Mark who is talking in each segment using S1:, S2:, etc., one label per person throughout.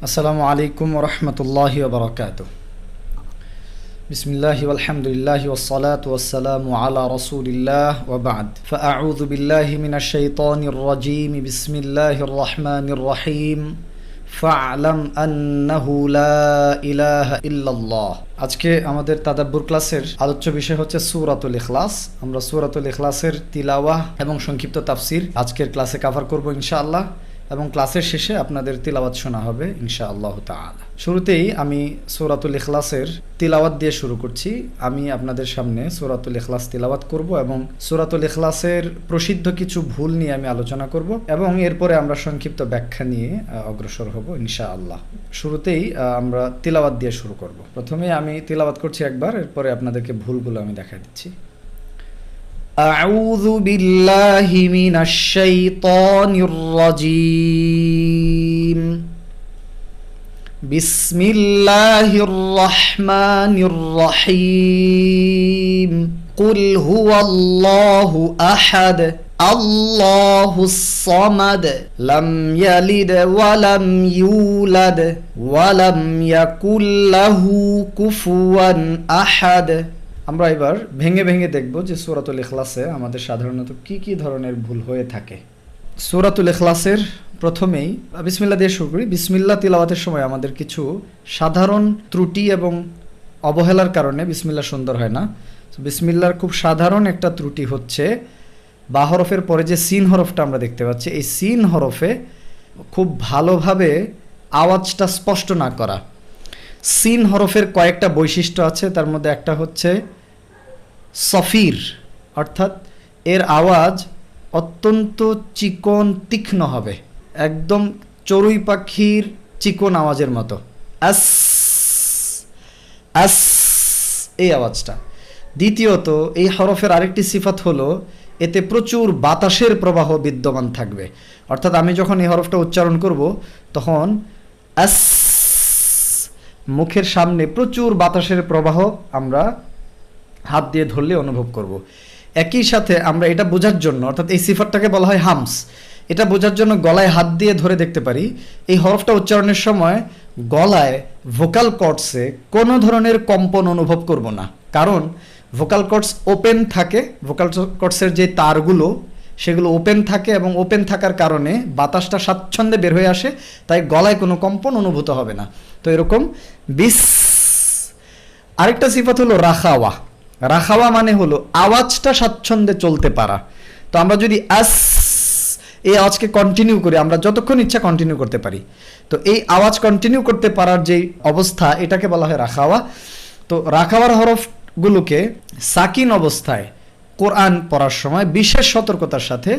S1: আসসালামু আলাইকুম ওয়া রাহমাতুল্লাহি ওয়া বারাকাতুহু। বিসমিল্লাহি ওয়াল হামদুলিল্লাহি ওয়াস সালাতু ওয়াস সালামু আলা রাসূলিল্লাহ ওয়া বা'দ। ফাআউযু বিল্লাহি মিনাশ শাইতানির রাজীম। বিসমিল্লাহির রাহমানির রহিম। ফা'লাম আন্নাহু লা ইলাহা ইল্লাল্লাহ। আজকে আমাদের তাদাব্বুর ক্লাসের আলোচ্য বিষয় হচ্ছে সূরাতুল ইখলাস। আমরা সূরাতুল ইখলাসের তিলাওয়াহ এবং সংক্ষিপ্ত তাফসীর আজকের ক্লাসে কভার করব ইনশাআল্লাহ, এবং ক্লাসের শেষে আপনাদের তিলাওয়াত শোনা হবে ইনশাআল্লাহ তাআলা। শুরুতেই আমি সূরাতুল ইখলাসের তিলাওয়াত দিয়ে শুরু করছি। আমি আপনাদের সামনে সূরাতুল ইখলাস তিলাওয়াত করব এবং সূরাতুল ইখলাসের প্রসিদ্ধ কিছু ভুল নিয়ে আমি আলোচনা করব এবং এরপরে আমরা সংক্ষিপ্ত ব্যাখ্যা নিয়ে অগ্রসর হব ইনশাআল্লাহ। শুরুতেই আমরা তিলাওয়াত দিয়ে শুরু করব। প্রথমে আমি তিলাওয়াত করছি একবার, এরপরে আপনাদেরকে ভুলগুলো আমি দেখাই দিচ্ছি। أعوذ بالله من الشيطان الرجيم. بسم الله الرحمن الرحيم. قل هو الله أحد الله الصمد لم يلد ولم يولد ولم يكن له كفوا أحد. আমরা এবার ভেঙে ভেঙে দেখব যে সূরাতুল ইখলাসে আমাদের সাধারণত কি কি ধরনের ভুল হয়ে থাকে। সূরাতুল ইখলাসের প্রথমেই বিসমিল্লাহ দিয়ে শুরু করি। বিসমিল্লাহ তিলাওয়াতের সময় আমাদের কিছু সাধারণ ত্রুটি এবং অবহেলার কারণে বিসমিল্লাহ সুন্দর হয় না। বিসমিল্লাহর খুব সাধারণ একটা ত্রুটি হচ্ছে বা হরফের পরে যে সিন হরফটা আমরা দেখতে পাচ্ছি, এই সিন হরফে খুব ভালোভাবে আওয়াজটা স্পষ্ট না করা। সিন হরফের কয়েকটা বৈশিষ্ট্য আছে, তার মধ্যে একটা হচ্ছে সফির, অর্থাৎ এর আওয়াজ অত্যন্ত চিকন তীক্ষ্ণ হবে, একদম চড়ুই পাখির চিকন আওয়াজের মতো, আস আস এই আওয়াজটা। দ্বিতীয়ত এই হরফের আরেকটি সিফাত হলো এতে প্রচুর বাতাসের প্রবাহ বিদ্যমান থাকবে, অর্থাৎ আমি যখন এই হরফটা উচ্চারণ করব তখন আস মুখের সামনে প্রচুর বাতাসের প্রবাহ আমরা হাত দিয়ে ধরলে অনুভব করব। একই সাথে আমরা এটা বোঝার জন্য, অর্থাৎ এই সিফাতটাকে বলা হয় হামস, এটা বোঝার জন্য গলায় হাত দিয়ে ধরে দেখতে পারি এই হরফটা উচ্চারণের সময় গলায় ভোকাল কর্ডসে কোনো ধরনের কম্পন অনুভব করব না, কারণ ভোকাল কর্ডস ওপেন থাকে, ভোকাল কর্ডসের যে তারগুলো সেগুলো ওপেন থাকে এবং ওপেন থাকার কারণে বাতাসটা স্বাচ্ছন্দ্যে বের হয়ে আসে, তাই গলায় কোনো কম্পন অনুভূত হবে না। তো এরকম বিস। আরেকটা সিফাত হলো রাখাওয়া। রাখাওয়া মানে হলো আওয়াজটা স্বাচ্ছন্দ্যে চলতে পারা। তো আমরা যদি আস এই আওয়াজকে কন্টিনিউ করি, আমরা যতক্ষণ ইচ্ছা কন্টিনিউ করতে পারি, তো এই আওয়াজ কন্টিনিউ করতে পারার যে অবস্থা এটাকে বলা হয় রাখাওয়া। তো রাখাওয়ার হরফগুলোকে সাকিন অবস্থায় কোরআন পড়ার সময় বিশেষ সতর্কতার সাথে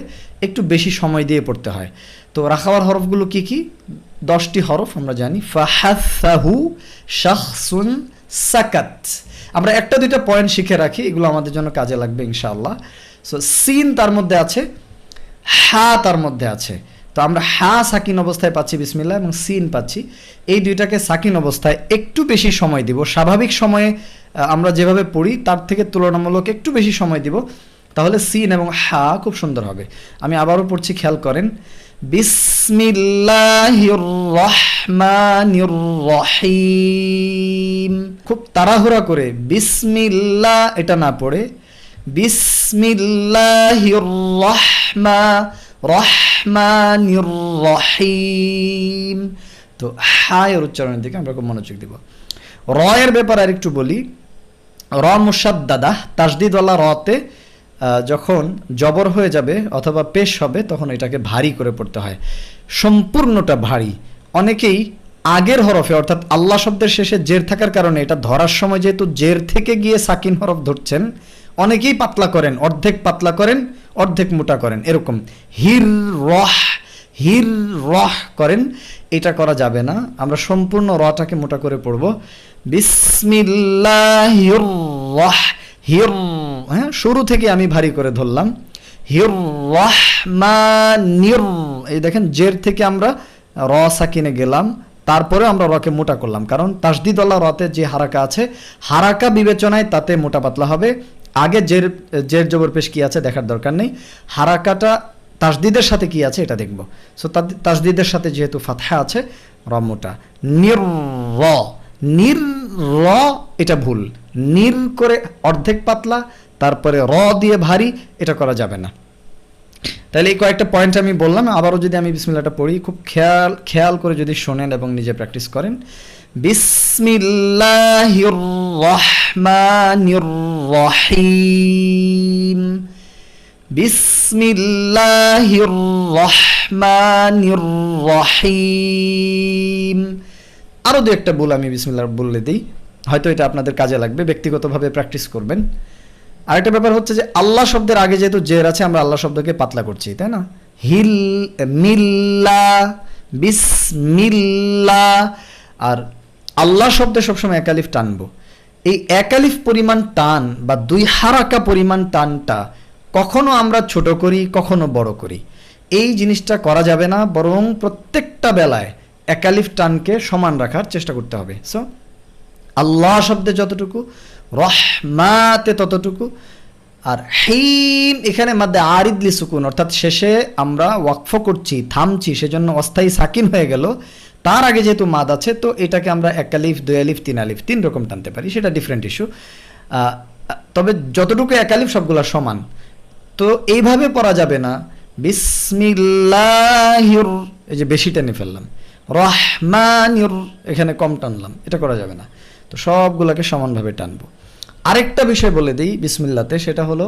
S1: একটু বেশি সময় দিয়ে পড়তে হয়। তো রাখাওয়ার হরফগুলো কি কি? 10টি হরফ আমরা জানি। ফাহাসাহু শাখসুন সাকাত। আমরা একটা দুইটা পয়েন্ট শিখে রাখি, এগুলো আমাদের জন্য কাজে লাগবে ইনশাআল্লাহ। সো সিন তার মধ্যে আছে, হা তার মধ্যে আছে। তো আমরা হা সাকিন অবস্থায় পাচ্ছি বিসমিল্লাহ, এবং সিন পাচ্ছি। এই দুইটাকে সাকিন অবস্থায় একটু বেশি সময় দিব। স্বাভাবিক সময়ে আমরা যেভাবে পড়ি তার থেকে তুলনামূলক একটু বেশি সময় দিব, তাহলে সিন এবং হা খুব সুন্দর হবে। আমি আবারও পড়ছি, খেয়াল করেন। বিসমিল্লাহির রহমানির রহিম। খুব তাড়াহুড়া করে বিসমিল্লাহ এটা না পড়ে বিসমিল্লাহির রহমানির রহিম। তো হা এর উচ্চারণের দিকে আমরা খুব মনোযোগ দিব। র এর ব্যাপারে আরেকটু বলি। র মুশাদ্দাদা, তাসদিদওয়ালা রতে যখন জবর হয়ে যাবে অথবা পেশ হবে তখন এটাকে ভারী করে পড়তে হয়, সম্পূর্ণটা ভারী। অনেকেই আগের হরফে অর্থাৎ আল্লাহ শব্দের শেষে জের থাকার কারণে এটা ধরার সময় যেহেতু জের থেকে গিয়ে সাকিন হরফ ধরছেন, অনেকেই পাতলা করেন, অর্ধেক পাতলা করেন, অর্ধেক মোটা করেন, এরকম হির রহ করেন। এটা করা যাবে না, আমরা সম্পূর্ণ রটাকে মোটা করে পড়ব। বিসমিল্লাহির হির, হ্যাঁ, শুরু থেকে আমি ভারী করে ধরলাম। হির রহমানির, এই দেখেন জের থেকে আমরা র সাকিনে গেলাম, তারপরে আমরা রকে মোটা করলাম, কারণ তাসদিদওয়ালা রতে যে হারাকা আছে, হারাকা বিবেচনায় তাতে মোটা পাতলা হবে। আগে জের জবর পেশ কি আছে দেখার দরকার নেই, হারাকাটা তাসদিদের সাথে কি আছে এটা দেখব। সো তাসদিদের সাথে যেহেতু ফাতহা আছে, র মোটা। নির র, নির র এটা ভুল। নির করে অর্ধেক পাতলা, তারপরে র দিয়ে ভারী, এটা করা যাবে না। তাহলে এই কয়েকটা পয়েন্ট আমি বললাম। আবারও যদি আমি বিসমিল্লাহটা পড়ি, খুব খেয়াল করে যদি শোনেন এবং নিজে প্র্যাকটিস করেন। বিসমিল্লাহির রহমানির রহিম, বিসমিল্লাহির রহমানির রহিম। আরও দু একটা ভুল আমি বিসমিল্লাহ বললে দিই, হয়তো এটা আপনাদের কাজে লাগবে, ব্যক্তিগতভাবে প্র্যাকটিস করবেন। আরেকটা ব্যাপার হচ্ছে যে আল্লাহ শব্দের আগে যেহেতু জের আছে, আমরা আল্লাহ শব্দকে পাতলা করছি, তাই না? হিল, মিল্লা, বিসমিল্লা। আর আল্লাহ শব্দে সবসময় একালিফ টানবো। এই একালিফ পরিমাণ টান বা দুই হারাকা পরিমাণ টানটা কখনো আমরা ছোট করি, কখনো বড় করি। এই জিনিসটা করা যাবে না, বরং প্রত্যেকটা বেলায় একালিফ টানকে সমান রাখার চেষ্টা করতে হবে। সো আল্লাহ শব্দে যতটুকু, রহমাতে ততটুকু। আর হিম এখানে মাদ্দে আরিদলি সুকুন, অর্থাৎ শেষে আমরা ওয়াকফ করছি, থামছি, সেজন্য অস্থায়ী সাকিন হয়ে গেল। তার আগে যেহেতু মাদ আছে, তো এটাকে আমরা এক আলিফ, দুই আলিফ, তিন আলিফ, তিন রকম টানতে পারি, সেটা ডিফারেন্ট ইস্যু। তবে যতটুকু এক আলিফ সবগুলো সমান। তো এইভাবে পড়া যাবে না, বিসমিল্লাহির, এই যে বেশি টেনে ফেললাম, রহমানির এখানে কম টানলাম, এটা করা যাবে না। তো সবগুলোকে সমানভাবে টানবো। আরেকটা বিষয় বলে দিই বিসমিল্লাতে, সেটা হলো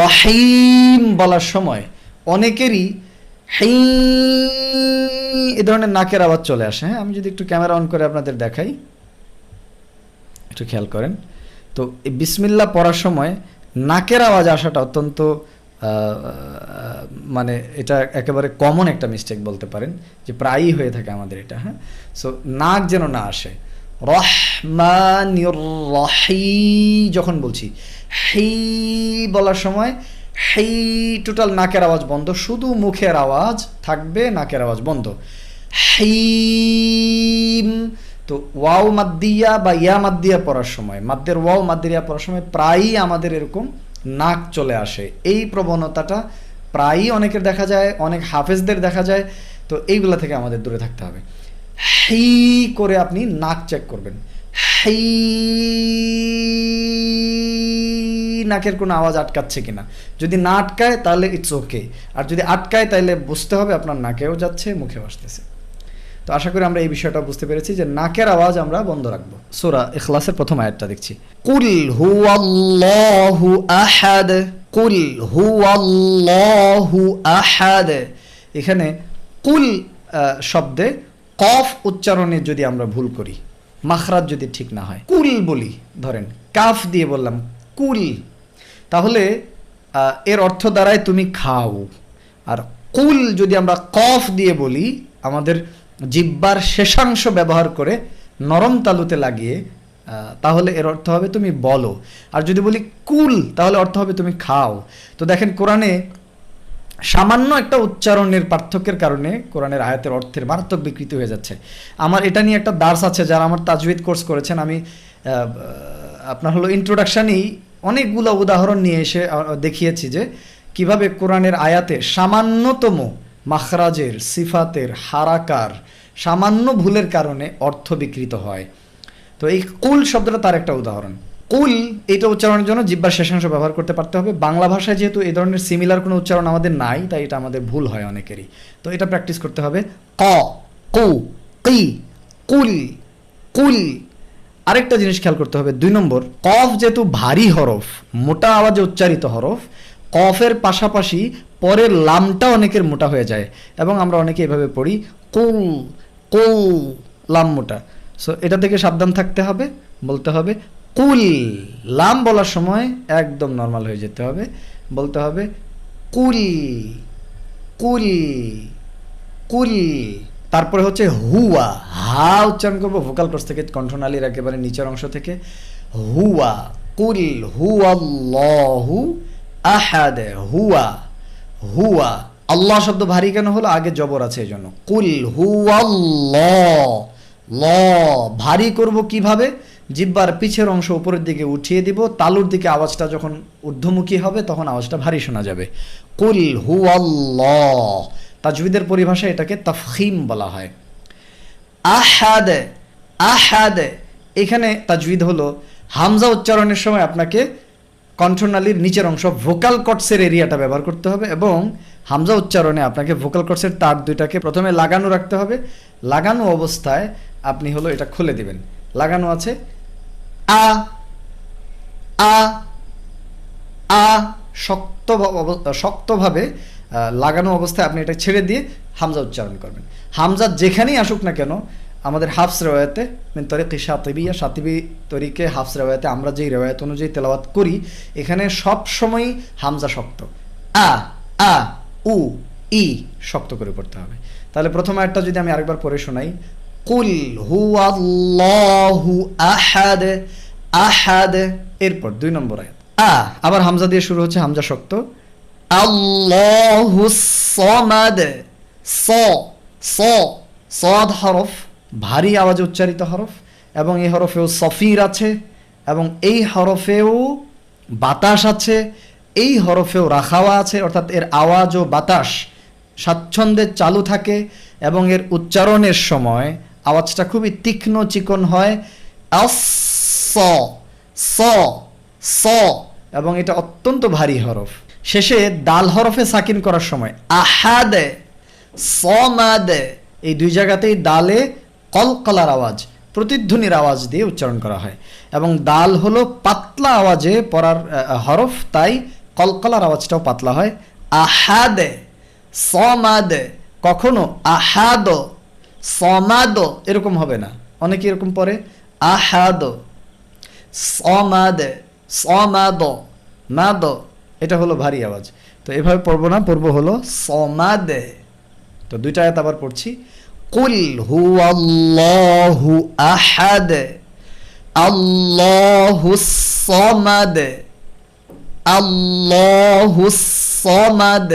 S1: রহিম বলার সময় অনেকেরই এ ধরনের নাকের আওয়াজ চলে আসে। হ্যাঁ, আমি যদি একটু ক্যামেরা অন করে আপনাদের দেখাই, একটু খেয়াল করেন। তো এই বিসমিল্লাহ পড়ার সময় নাকের আওয়াজ আসাটা অত্যন্ত মানে এটা একেবারে কমন একটা মিস্টেক বলতে পারেন, যে প্রায়ই হয়ে থাকে আমাদের এটা। হ্যাঁ, সো নাক যেন না আসে। রহমানির রহিম যখন বলছি, হি বলার সময় হি টোটাল নাকের আওয়াজ বন্ধ, শুধু মুখের আওয়াজ থাকবে, নাকের আওয়াজ বন্ধ। হিম। তো ওয়াও মাদ্দিয়া বা ইয়া মাদ্দিয়া পড়ার সময়, মাদ্দের ওয়াও মাদ্দের ইয়া পড়ার সময় প্রায়ই আমাদের এরকম নাক চলে আসে। এই প্রবণতাটা প্রায়ই অনেকের দেখা যায়, অনেক হাফেজদের দেখা যায়। তো এইগুলা থেকে আমাদের দূরে থাকতে হবে। হি করে আপনি নাক চেক করবেন, হি নাকের কোনো আওয়াজ আটকাচ্ছে কিনা। যদি না আটকায় তাহলে ইটস ওকে, আর যদি আটকায় তাহলে বুঝতে হবে আপনার নাকেও যাচ্ছে, মুখেও আসতেছে। তো আশা করি আমরা এই বিষয়টা বুঝতে পেরেছি যে নাকের আওয়াজ আমরা বন্ধ রাখবো। সূরা ইখলাসের প্রথম আয়াতটা দেখছি, কুল হুয়াল্লাহু আহাদ, কুল হুয়াল্লাহু আহাদ। এখানে কুল শব্দে কফ উচ্চারণে যদি আমরা ভুল করি, মাখরাজ যদি ঠিক না হয়, কুল বলি, ধরেন কাফ দিয়ে বললাম কুল, তাহলে এর অর্থ দাঁড়ায় তুমি খাও। আর কুল যদি আমরা কফ দিয়ে বলি, আমাদের জিহ্বার শেষাংশ ব্যবহার করে নরম তালুতে লাগিয়ে, তাহলে এর অর্থ হবে তুমি বলো। আর যদি বলি কুল, তাহলে অর্থ হবে তুমি খাও। তো দেখেন, কোরআনে সামান্য একটা উচ্চারণের পার্থক্যের কারণে কোরআনের আয়াতের অর্থের মারাত্মক বিকৃতি হয়ে যাচ্ছে। আমার এটা নিয়ে একটা দার্স আছে, যারা আমার তাজউইদ কোর্স করেছেন, আমি আপনার হলো ইন্ট্রোডাকশানেই অনেকগুলো উদাহরণ নিয়ে এসে দেখিয়েছি যে কিভাবে কোরআনের আয়াতে সামান্যতম মাখরাজের, সিফাতের, হারাকার সামান্য ভুলের কারণে অর্থ বিকৃত হয়। তো এই কুল শব্দটা তার একটা উদাহরণ। কুল এইটা উচ্চারণের জন্য জিহ্বার শেষাংশ ব্যবহার করতে পারতে হবে। বাংলা ভাষায় যেহেতু এই ধরনের সিমিলার কোনো উচ্চারণ আমাদের নাই, তাই এটা আমাদের ভুল হয় অনেকেরই। তো এটা প্র্যাকটিস করতে হবে। ক, কু, কি, কুল, কুল। আরেকটা জিনিস খেয়াল করতে হবে, 2 নম্বর, কফ যেহেতু ভারী হরফ, মোটা আওয়াজে উচ্চারিত হরফ, কফের পাশাপাশি পরের লামটা অনেকের মোটা হয়ে যায়, এবং আমরা অনেকে এভাবে পড়ি কুল, কুল, লাম মোটা। সো এটা থেকে সাবধান থাকতে হবে, বলতে হবে কুল। লাম বলার সময় একদম নর্মাল হয়ে যেতে হবে, বলতে হবে কুল, কুল, কুল। তারপরে হচ্ছে হুয়া, হা উচ্চারণ করবো ভোকাল ক্রস থেকে, কণ্ঠনালীর একেবারে নিচের অংশ থেকে। হুয়া, কুল হুয়াল্লাহু আহাদ, হুয়া, হুয়া। আল্লাহ শব্দ ভারী কেন হলো? আগে জবর আছে এই জন্য। কুল হুয়াল্লাহ, ল ভারী করব কিভাবে? জিহ্বার পিছের অংশ উপরের দিকে উঠিয়ে দিব, তালুর দিকে আওয়াজটা যখন ঊর্ধ্বমুখী হবে তখন আওয়াজটা ভারী শোনা যাবে। কুল হুয়াল্লাহ, তাজবিদের পরিভাষায় এটাকে তাফখিম বলা হয়। আহাদ, আহাদ, এখানে তাজবিদ হলো হামজা উচ্চারণের সময় আপনাকে কণ্ঠনালীর নিচের অংশ ভোকাল কর্ডসের এরিয়াটা ব্যবহার করতে হবে, এবং হামজা উচ্চারণে আপনাকে ভোকাল কর্ডসের তার দুইটাকে প্রথমে লাগানো রাখতে হবে। লাগানো অবস্থায় আপনি হলো এটা খুলে দিবেন। লাগানো আছে আ, আ, আ, শক্তভাবে লাগানো অবস্থায় আপনি এটা ছেড়ে দিয়ে হামজা উচ্চারণ করবেন। হামজা যেখানেই আসুক না কেন, আমাদের হাফস রেওয়ায়াতে মিন তরিকি শাতিবিয়া, শাতিবি তরিকে হাফস রেওয়ায়াতে আমরা যেই রেওয়ায়াত অনুযায়ী তেলাওয়াত করি, এখানে সব সময়ই হামজা শক্ত। আ, আ, উ, ই শক্ত করে পড়তে হবে। তাহলে প্রথম আয়াতটা যদি আমি আরেকবার পড়ে শোনাই, কুল হুয়াল্লাহু আহাদ, আহাদ। এরপর 2 নম্বর আয়াত আবার হামজা দিয়ে শুরু হচ্ছে, হামজা শক্ত। আল্লাহুস সামাদ, স, স, সাদ হরফ ভারী আওয়াজে উচ্চারিত হরফ, এবং এই হরফেও সফির আছে, এবং এই হরফেও বাতাস আছে, এই হরফেও রাখাওয়া আছে, অর্থাৎ এর আওয়াজ ও বাতাস স্বাচ্ছন্দ্যে চালু থাকে, এবং এর উচ্চারণের সময় আওয়াজটা খুবই তীক্ষ্ণ চিকন হয়। আস, স, স, এবং এটা অত্যন্ত ভারী হরফ। শেষে দাল হরফে সাকিন করার সময় আহাদে, সমাদে, এই 2 জায়গাতেই দালে কলকলার আওয়াজ, প্রতিধ্বনির আওয়াজ দিয়ে উচ্চারণ করা হয়, এবং দাল হলো পাতলা আওয়াজে পড়ার হরফ, তাই কলকলার আওয়াজটাও পাতলা হয়। আহাদে, সমাদে, কখনো আহাদ, সমাদ এরকম হবে না, অনেকে এরকম পড়ে আহাদ, সমাদে, সমাদ, মাদ, এটা হলো ভারী আওয়াজ। তো এভাবে পড়বো না, পড়বো হলো সমাদে। তো 2টা আয়াত আবার পড়ছি। কুল হুয়াল্লাহু আহাদ, আল্লাহুস সামাদ, আল্লাহুস সামাদ।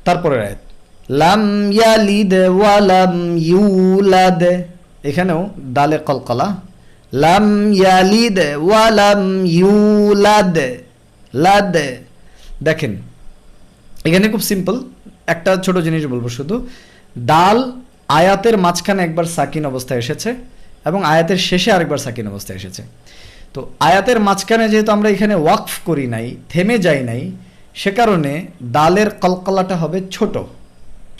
S1: তারপরে আয়াত লাম ইয়ালিদ ওয়া লাম ইউলাদ, এখানেও দালে কলকলা। লাম ইয়ালিদ ওয়া লাম ইউলাদ, লাদ। দেখেন এখানে খুব সিম্পল একটা ছোট জিনিস বলবো শুধু, দাল আয়াতের মাঝখানে একবার সাকিন অবস্থায় এসেছে, এবং আয়াতের শেষে আরেকবার সাকিন অবস্থায় এসেছে। তো আয়াতের মাঝখানে যেহেতু আমরা এখানে ওয়াকফ করি নাই, থেমে যাই নাই, সে কারণে দালের কলকলাটা হবে ছোট,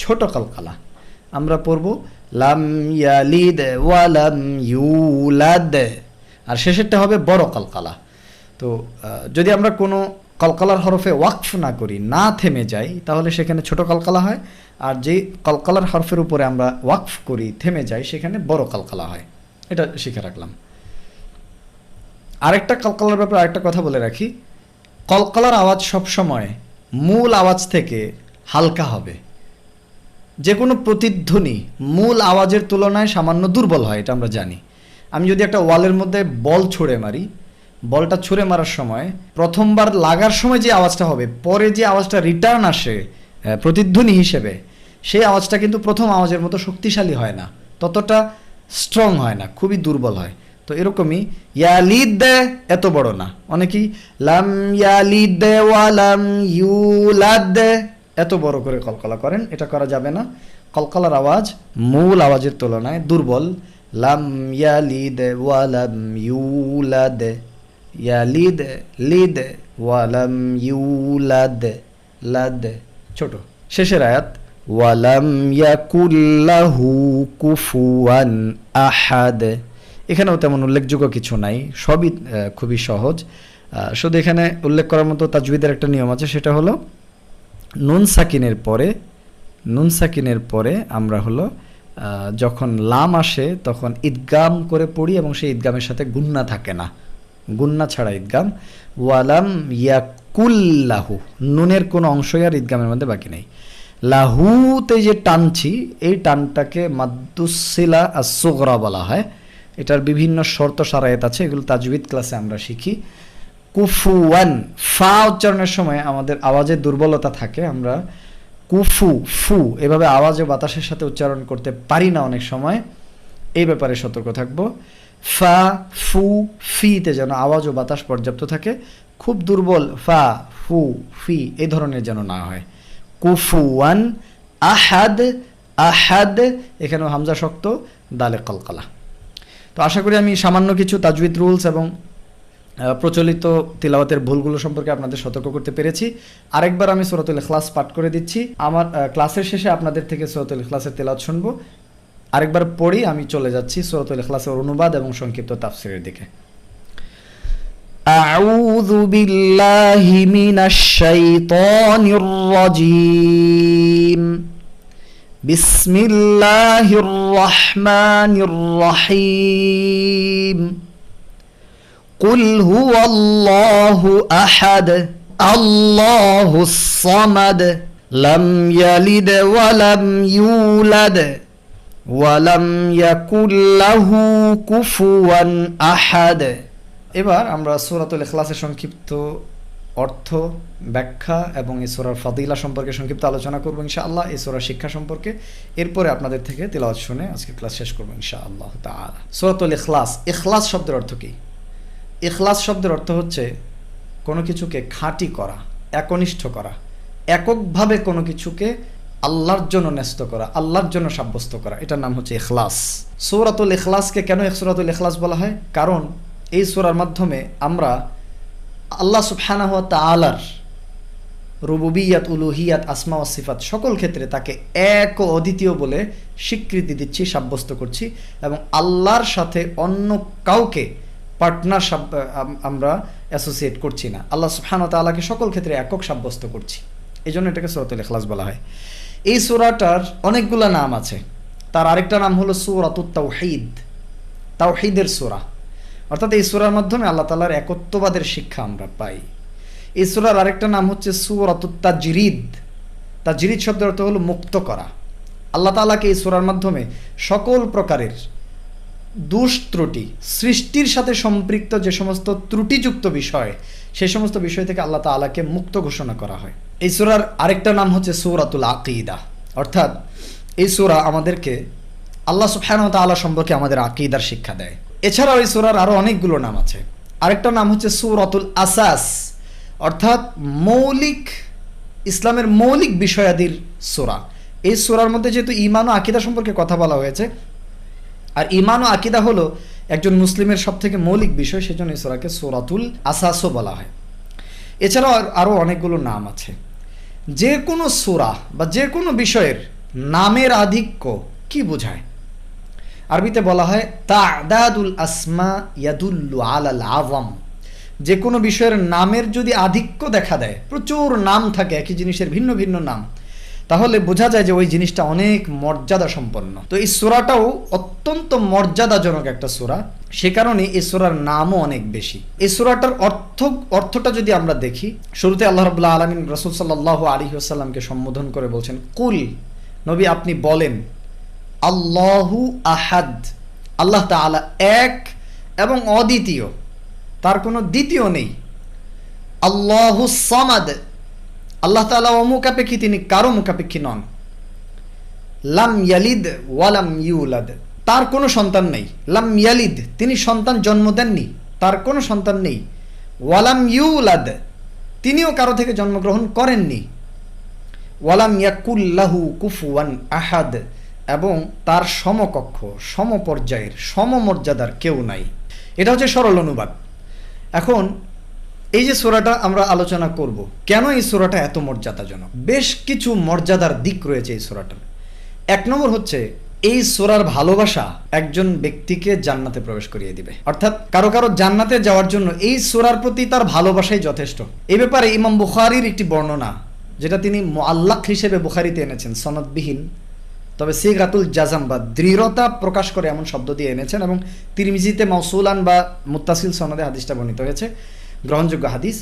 S1: ছোট কলকলা। আমরা পড়ব লাম ইয়ালিদ ওয়া লাম ইউলাদ, আর শেষেরটা হবে বড় কলকলা। তো যদি আমরা কোনো কলকলার হরফে ওয়াকফ না করি, না থেমে যাই, তাহলে সেখানে ছোট কলকলা হয়, আর যেই কলকলার হরফের উপরে আমরা ওয়াকফ করি, থেমে যাই, সেখানে বড় কলকলা হয়। এটা শিখে রাখলাম। আরেকটা কলকলার ব্যাপারে আরেকটা কথা বলে রাখি, কলকলার আওয়াজ সবসময় মূল আওয়াজ থেকে হালকা হবে। যে কোনো প্রতিধ্বনি মূল আওয়াজের তুলনায় সামান্য দুর্বল হয়, এটা আমরা জানি। আমি যদি একটা ওয়ালের মধ্যে বল ছুঁড়ে মারি, বলটা ছুঁড়ে মারার সময় প্রথমবার লাগার সময় যে আওয়াজটা হবে, পরে যে আওয়াজটা রিটার্ন আসে প্রতিধ্বনি হিসেবে, সেই আওয়াজটা কিন্তু প্রথম আওয়াজের মতো শক্তিশালী হয় না, ততটা স্ট্রং হয় না, খুবই দুর্বল হয়। তো এরকমই ইয়ালিদ এত বড় না, অনেকেই লাম ইয়ালিদ ওয়া লাম ইউলাদ এত বড় করে কলকলা করেন, এটা করা যাবে না। কলকলার আওয়াজ মূল আওয়াজের তুলনায় দুর্বল। লাম ইয়ালিদ ওয়া লাম ইউলাদ, ইয়ালিদ লিদ ওয়া লাম ইউলাদ, লাদ ছোট। শেষের আয়াত ওয়া লাম ইয়াকুল লাহু কুফুয়ান আহাদ, এখানেও তেমন উল্লেখযোগ্য কিছু নাই, সবই খুবই সহজ। শুধু এখানে উল্লেখ করার মতো তাজবিদের একটা নিয়ম আছে, সেটা হলো নুন সাকিনের পরে আমরা হলো যখন লাম আসে তখন ইদগাম করে পড়ি, এবং সেই ইদগামের সাথে গুন্না থাকে না, গুন্না ছাড়া ইদগাম। ওয়ালাম ইয়াকুল্লাহু, নুনের কোনো অংশই আর ইদগামের মধ্যে বাকি নেই। লাহুতে যে টানছি, এই টানটাকে মাদ্দুসিলা as-সুগরা বলা হয়। এটার বিভিন্ন শর্ত শারায়েত আছে, এগুলো তাজবিদ ক্লাসে আমরা শিখি। কুফুয়ান, ফা উচ্চারণের সময় আমাদের আওয়াজের দুর্বলতা থাকে, আমরা কুফু ফু এভাবে আওয়াজ ও বাতাসের সাথে উচ্চারণ করতে পারি না অনেক সময়, এই ব্যাপারে সতর্ক থাকবো। ফা, ফু, ফিতে যেন আওয়াজ ও বাতাস পর্যাপ্ত থাকে, খুব দুর্বল ফা, ফু, ফি এই ধরনের যেন না হয়। কুফুয়ান আহাদ, আহাদ এখানেও হামজা শক্ত, দালে কলকলা। তো আশা করি আমি সামান্য কিছু তাজউইদ রুলস এবং প্রচলিত তিলাওয়াতের ভুলগুলো সম্পর্কে আপনাদের সতর্ক করতে পেরেছি। আরেকবার আমি সূরাতুল ইখলাস পাঠ করে দিচ্ছি। আমার ক্লাসের শেষে আপনাদের থেকে সূরাতুল ইখলাসের তিলাওয়াত শুনবো। আরেকবার পড়ি, আমি চলে যাচ্ছি সূরাতুল ইখলাসের অনুবাদ এবং সংক্ষিপ্ত তাফসীরের দিকে। আউযু বিল্লাহি মিনাশ শাইতানির রাজীম। বিসমিল্লাহির রহমানির রহিম। قل هو الله أحد الله الصمد لم يلد ولم يولد ولم يكن له كفوا أحد। এবার আমরা সূরাতুল ইখলাসের সংক্ষিপ্ত অর্থ, ব্যাখ্যা এবং এই সূরার ফাদিলা সম্পর্কে সংক্ষিপ্ত আলোচনা করব ইনশাআল্লাহ, এই সূরার শিক্ষা সম্পর্কে। এরপরে আপনাদের থেকে তিলাওয়াত শুনে আজকে ক্লাস শেষ করব ইনশাআল্লাহ তাআলা। সূরাতুল ইখলাস, ইখলাস শব্দের অর্থ কি? ইখলাস শব্দের অর্থ হচ্ছে কোনো কিছুকে খাঁটি করা, একনিষ্ঠ করা, এককভাবে কোনো কিছুকে আল্লাহর জন্য ন্যস্ত করা, আল্লাহর জন্য সাব্যস্ত করা, এটার নাম হচ্ছে ইখলাস। সূরাতুল ইখলাসকে কেন সূরাতুল ইখলাস বলা হয়? কারণ এই সূরার মাধ্যমে আমরা আল্লাহ সুবহানাহু ওয়া তাআলার রুবুবিয়াত, উলুহিয়াত, আসমা ওয়া সিফাত সকল ক্ষেত্রে তাকে এক ও অদ্বিতীয় বলে স্বীকৃতি দিচ্ছি, সাব্যস্ত করছি, এবং আল্লাহর সাথে অন্য কাউকে পার্টনার আমরা অ্যাসোসিয়েট করছি না। আল্লাহ সুবহানাহু ওয়া তাআলাকে সকল ক্ষেত্রে একক সাব্যস্ত করছি, এই জন্য এটাকে সূরাতুল ইখলাস বলা হয়। এই সূরাটার অনেকগুলো নাম আছে। তার আরেকটা নাম হলো সূরাতুত তাওহীদ, তাওহীদের সূরা। অর্থাৎ এই সূরার মাধ্যমে আল্লাহ তাআলার একত্ববাদের শিক্ষা আমরা পাই। এই সূরার আরেকটা নাম হচ্ছে সূরাতুত তাজরিদ। তাজরিদ শব্দের অর্থ হলো মুক্ত করা। আল্লাহ তাআলাকে এই সূরার মাধ্যমে সকল প্রকারের দোষ ত্রুটি, সৃষ্টির সাথে সম্পৃক্ত যে সমস্ত ত্রুটিযুক্ত বিষয়, সেই সমস্ত বিষয় থেকে আল্লাহ তাআলাকে মুক্ত ঘোষণা করা হয়। এই সূরার আরেকটা নাম হচ্ছে সূরাতুল আকীদা। অর্থাৎ এই সূরা আমাদেরকে আল্লাহ সুবহানাহু ওয়া তাআলা সম্পর্কে আমাদের আকীদার শিক্ষা দেয়। এছাড়াও এই সূরার আরও অনেকগুলো নাম আছে। আরেকটা নাম হচ্ছে সূরাতুল আসাস, অর্থাৎ মৌলিক, ইসলামের মৌলিক বিষয়াদির সূরা। এই সূরার মধ্যে যেহেতু ঈমান ও আকীদা সম্পর্কে কথা বলা হয়েছে, আর ঈমান ও আকীদা হলো একজন মুসলিমের সবথেকে মৌলিক বিষয়, সেজন্য এই সূরাকে সূরাতুল আসাসও বলা হয়। এছাড়াও আরও অনেকগুলো নাম আছে। যে কোনো সূরা বা যে কোনো বিষয়ের নামের আধিক্য কি বোঝায়? আরবিতে বলা হয় তা'দাদুল আসমা ইয়াদুল্লু আলাল আযম। যে কোনো বিষয়ের নামের যদি আধিক্য দেখা দেয়, প্রচুর নাম থাকে একই জিনিসের ভিন্ন ভিন্ন নাম, তাহলে বোঝা যায় যে ওই জিনিসটা অনেক মর্যাদা সম্পন্ন। তো এই সূরাটাও অত্যন্ত মর্যাদাজনক একটা সূরা, সে কারণে এই সূরার নামও অনেক বেশি। এই সূরাটার অর্থটা যদি আমরা দেখি, শুরুতে আল্লাহ রাব্বুল আলামিন রাসূল সাল্লাল্লাহু আলাইহি ওয়াসাল্লামকে সম্বোধন করে বলছেন, কুল, নবী আপনি বলেন, আল্লাহু আহাদ, আল্লাহ তাআলা এক এবং অদ্বিতীয়, তার কোনো দ্বিতীয় নেই। আল্লাহু সামাদ, আল্লাহ তাআলা অমুখাপেক্ষী, তিনি কারো মুখাপেক্ষী নন। লাম ইয়ালিদ ওয়ালাম ইউলাদ, তার কোনো সন্তান নেই। লাম ইয়ালিদ, তিনি সন্তান জন্ম দেননি, তার কোনো সন্তান নেই। ওয়ালাম ইউলাদ, তিনিও কারো থেকে জন্মগ্রহণ করেননি। ওয়ালাম ইয়াকুল লাহু কুফুয়ান আহাদ, এবং তার সমকক্ষ, সমপর্যায়ের, সমমর্যাদার কেউ নাই। এটা হচ্ছে সরল অনুবাদ। এখন এই যে সূরাটা আমরা আলোচনা করব, কেন এই সূরাটা এত মর্যাদাজনক? বেশ কিছু মর্যাদার দিক রয়েছে এই সূরাটার। এক নম্বর হচ্ছে, এই সূরার ভালোবাসা একজন ব্যক্তিকে জান্নাতে প্রবেশ করিয়ে দিবে। অর্থাৎ কারো কারো জান্নাতে যাওয়ার জন্য এই সূরার প্রতি তার ভালোবাসাই যথেষ্ট। এই ব্যাপারে ইমাম বুখারীর একটি বর্ণনা, যেটা তিনি মুআল্লাক হিসেবে বুখারীতে এনেছেন, সনদবিহীন, তবে সিগরাতুল জাজম বা দৃঢ়তা প্রকাশ করে এমন শব্দ দিয়ে এনেছেন, এবং তিরমিজিতে মাউসুলান বা মুত্তাসিল সনদে হাদিসটা বর্ণিত হয়েছে, গ্রহণযোগ্য হাদিস।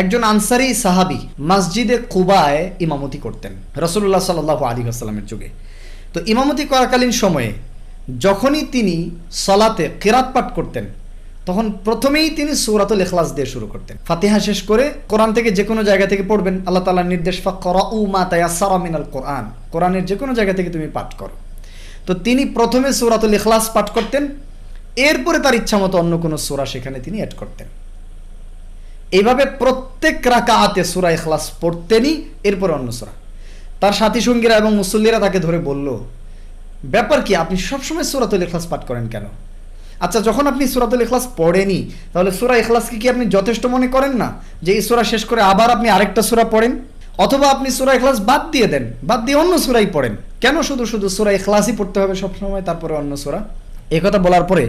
S1: একজন আনসারি সাহাবী মসজিদে কুবায় ইমামতি করতেন রাসূলুল্লাহ সাল্লাল্লাহু আলাইহি ওয়াসাল্লামের যুগে। তো ইমামতি করাকালীন সময়ে যখনই তিনি সলাতে কিরাত পাঠ করতেন, তখন প্রথমেই তিনি সূরাতুল ইখলাস দিয়ে শুরু করতেন। ফাতিহা শেষ করে কোরআন থেকে যে কোনো জায়গা থেকে পড়বেন, আল্লাহ তাআলার নির্দেশ, ফাকরাউ মা তায়াসসারা মিনাল কোরআন, কোরআনের যে কোনো জায়গা থেকে তুমি পাঠ করো। তো তিনি প্রথমে সূরাতুল ইখলাস পাঠ করতেন, এরপরে তার ইচ্ছা মতো অন্য কোনো সূরা সেখানে তিনি অ্যাড করতেন। এইভাবে প্রত্যেক রাকাতে সূরা ইখলাস পড়তেনই, এরপরে অন্য সূরা। তার সাথী সঙ্গীরা এবং মুসল্লিরা তাকে ধরে বলল, ব্যাপার কি, আপনি সবসময় সূরাতুল ইখলাস পাঠ করেন কেন? আচ্ছা, যখন আপনি সূরাতুল ইখলাস পড়েনি, তাহলে সূরা ইখলাসকে কি আপনি যথেষ্ট মনে করেন না যে এই সূরা শেষ করে আবার আপনি আরেকটা সূরা পড়েন? অথবা আপনি সূরা ইখলাস বাদ দিয়ে দেন, বাদ দিয়ে অন্য সূরাই পড়েন। কেন শুধু শুধু সূরা ইখলাসই পড়তে হবে সবসময়, তারপরে অন্য সূরা? এই কথা বলার পরে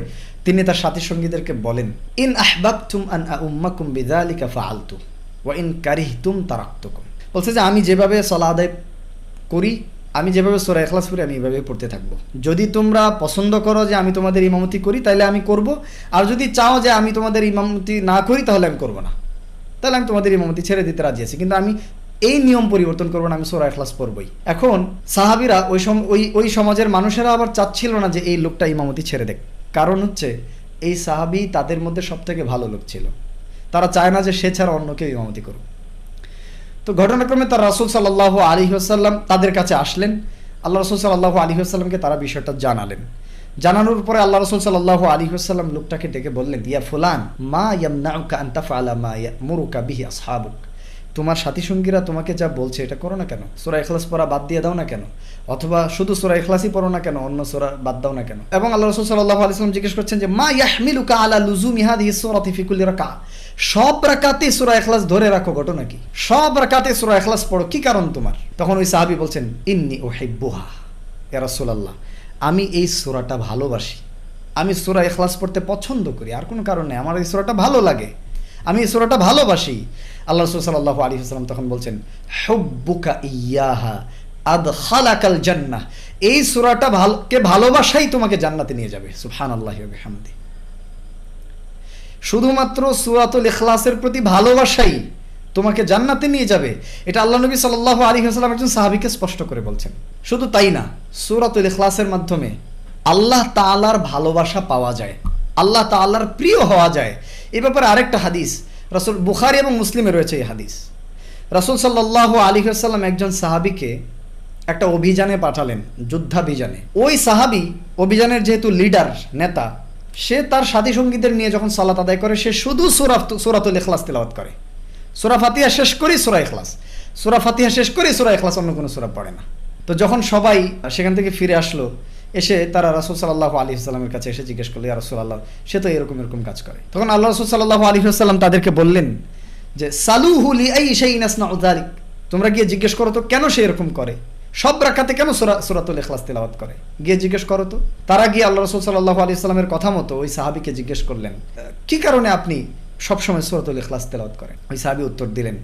S1: তিনি তার সাথী সঙ্গীদেরকে বলেন, ইন আহবাবতুম আন আউম্মাকুম বিযালিকা ফাআলতু ওয়া ইন কারিহতুম তারাকতুকুম। বলছে যে আমি যেভাবে সালাত আদায় করি, আমি যেভাবে সূরা ইখলাস পড়ি, আমি এভাবে পড়তে থাকবো। যদি তোমরা পছন্দ করো যে আমি তোমাদের ইমামতি করি, তাহলে আমি করব। আর যদি চাও যে আমি তোমাদের ইমামতি না করি, তাহলে আমি করব না, তাহলে আমি তোমাদের ইমামতি ছেড়ে দিতে রাজি আছি, কিন্তু আমি এই নিয়ম পরিবর্তন করবো না, আমি সূরা ইখলাস পড়বই। এখন সাহাবীরা ওই সমাজের মানুষেরা আবার চাচ্ছিল না যে এই লোকটা ইমামতি ছেড়ে দেখ। কারণ হচ্ছে এই সাহাবী তাদের মধ্যে সবথেকে ভালো লোক ছিল, তারা চায় না যে সে ছাড়া অন্য কেউ ইমামতি করুক। তো ঘটনাক্রমে তার রাসূল সাল্লাল্লাহু আলাইহি ওয়াসাল্লাম তাদের কাছে আসলেন। আল্লাহ রাসূল সাল্লাল্লাহু আলাইহি ওয়াসাল্লামকে তারা বিষয়টা জানালেন। জানানোর পরে আল্লাহ রাসূল সাল্লাল্লাহু আলাইহি ওয়াসাল্লাম লোকটাকে ডেকে বললেন, ইয়া ফুলান মা ইয়ামনাউকা আন তাফআলা মা ইয়ামুরুকা বিহি আসহাবুক। তোমার সাথী সঙ্গীরা তোমাকে যা বলছে এটা করো না কেন? সূরা ইখলাস পড়া বাদ দিয়ে দাও না কেন? অথবা শুধু সূরা ইখলাসই পড়ো না কেন, অন্য সূরা বাদ দাও না কেন? এবং আল্লাহ রাসূল সাল্লাল্লাহু আলাইহি ওয়াসাল্লাম জিজ্ঞেস করছেন যে মা ইয়াহমিলুকা আলা লুজুমি হাদিহি সূরাতি ফি কুল্লি রাকা। সব রাকাতে সূরা ইখলাস ধরে রাখো, ঘটনা কি? সব রাকাতে সূরা ইখলাস পড়ো, কি কারণ তোমার? তখন ওই সাহাবী বলছেন, ইন্নী উহিব্বুহা ইয়া রাসূলুল্লাহ, আমি এই সূরাটা ভালোবাসি, আমি সূরা ইখলাস পড়তে পছন্দ করি, আর কোনো কারণ নেই, আমার এই সূরাটা ভালো লাগে, আমি এই সূরাটা ভালোবাসি। আল্লাহ রাসূল সাল্লাল্লাহু আলাইহি ওয়াসাল্লাম তখন বলছেন, হুব্বুকা ইয়াহা আদখালাকাল জান্নাহ। এই সূরাটা ভালোবাসাই তোমাকে জান্নাতে নিয়ে যাবে। সুবহানাল্লাহি ওয়া বিহামদিহি। শুধুমাত্র সূরাতুল ইখলাসের প্রতি ভালোবাসাই তোমাকে জান্নাতে নিয়ে যাবে, এটা আল্লাহ নবী সাল্লাল্লাহু আলাইহি ওয়াসাল্লাম একজন সাহাবীকে স্পষ্ট করে বলছেন। শুধু তাই না, সূরাতুল ইখলাসের মাধ্যমে আল্লাহ তাআলার ভালোবাসা পাওয়া যায়, আল্লাহ তাআলার প্রিয় হওয়া যায়। এই ব্যাপারে আরেকটা হাদিস রাসূল বুখারী এবং মুসলিমে রয়েছে। এই হাদিস রাসূল সাল্লাল্লাহু আলাইহি ওয়াসাল্লাম একজন সাহাবীকে একটা অভিযানে পাঠালেন, যুদ্ধাভিযানে। ওই সাহাবী অভিযানের যেহেতু লিডার, নেতা, সে তার সাথী সঙ্গীদের নিয়ে যখন সালাত আদায় করে, সে শুধু সূরাতুল ইখলাস তিলাওয়াত করে। সূরা ফাতিহা শেষ করেই সূরা ইখলাস, সূরা ফাতিহা শেষ করেই সূরা ইখলাস, অন্য কোনো সূরা পড়ে না। তো যখন সবাই সেখান থেকে ফিরে আসলো, এসে তারা রাসূল সাল্লাল্লাহু আলাইহি ওয়াসাল্লামের কাছে এসে জিজ্ঞেস করলো, ইয়া রাসূলুল্লাহ, সে তো এরকম কাজ করে। তখন আল্লাহ রাসূল সাল্লাল্লাহু আলাইহি ওয়াসাল্লাম তাদেরকে বললেন যে সালুহু লিআই শাইইন আসনাউ যালিক, তোমরা গিয়ে জিজ্ঞেস করো তো কেন সে এরকম করে, সব রাকাতে কেন সূরাতুল ইখলাস তিলাওয়াত করে, গিয়ে জিজ্ঞেস করো তো। তারা গিয়ে আল্লাহ রাসূল সাল্লাল্লাহু আলাইহি ওয়াসাল্লামের কথা মতো ওই সাহাবীকে জিজ্ঞেস করলেন, কি কারণে আপনি সব সময় সূরাতুল ইখলাস তিলাওয়াত করেন? ওই সাহাবী উত্তর দিলেন,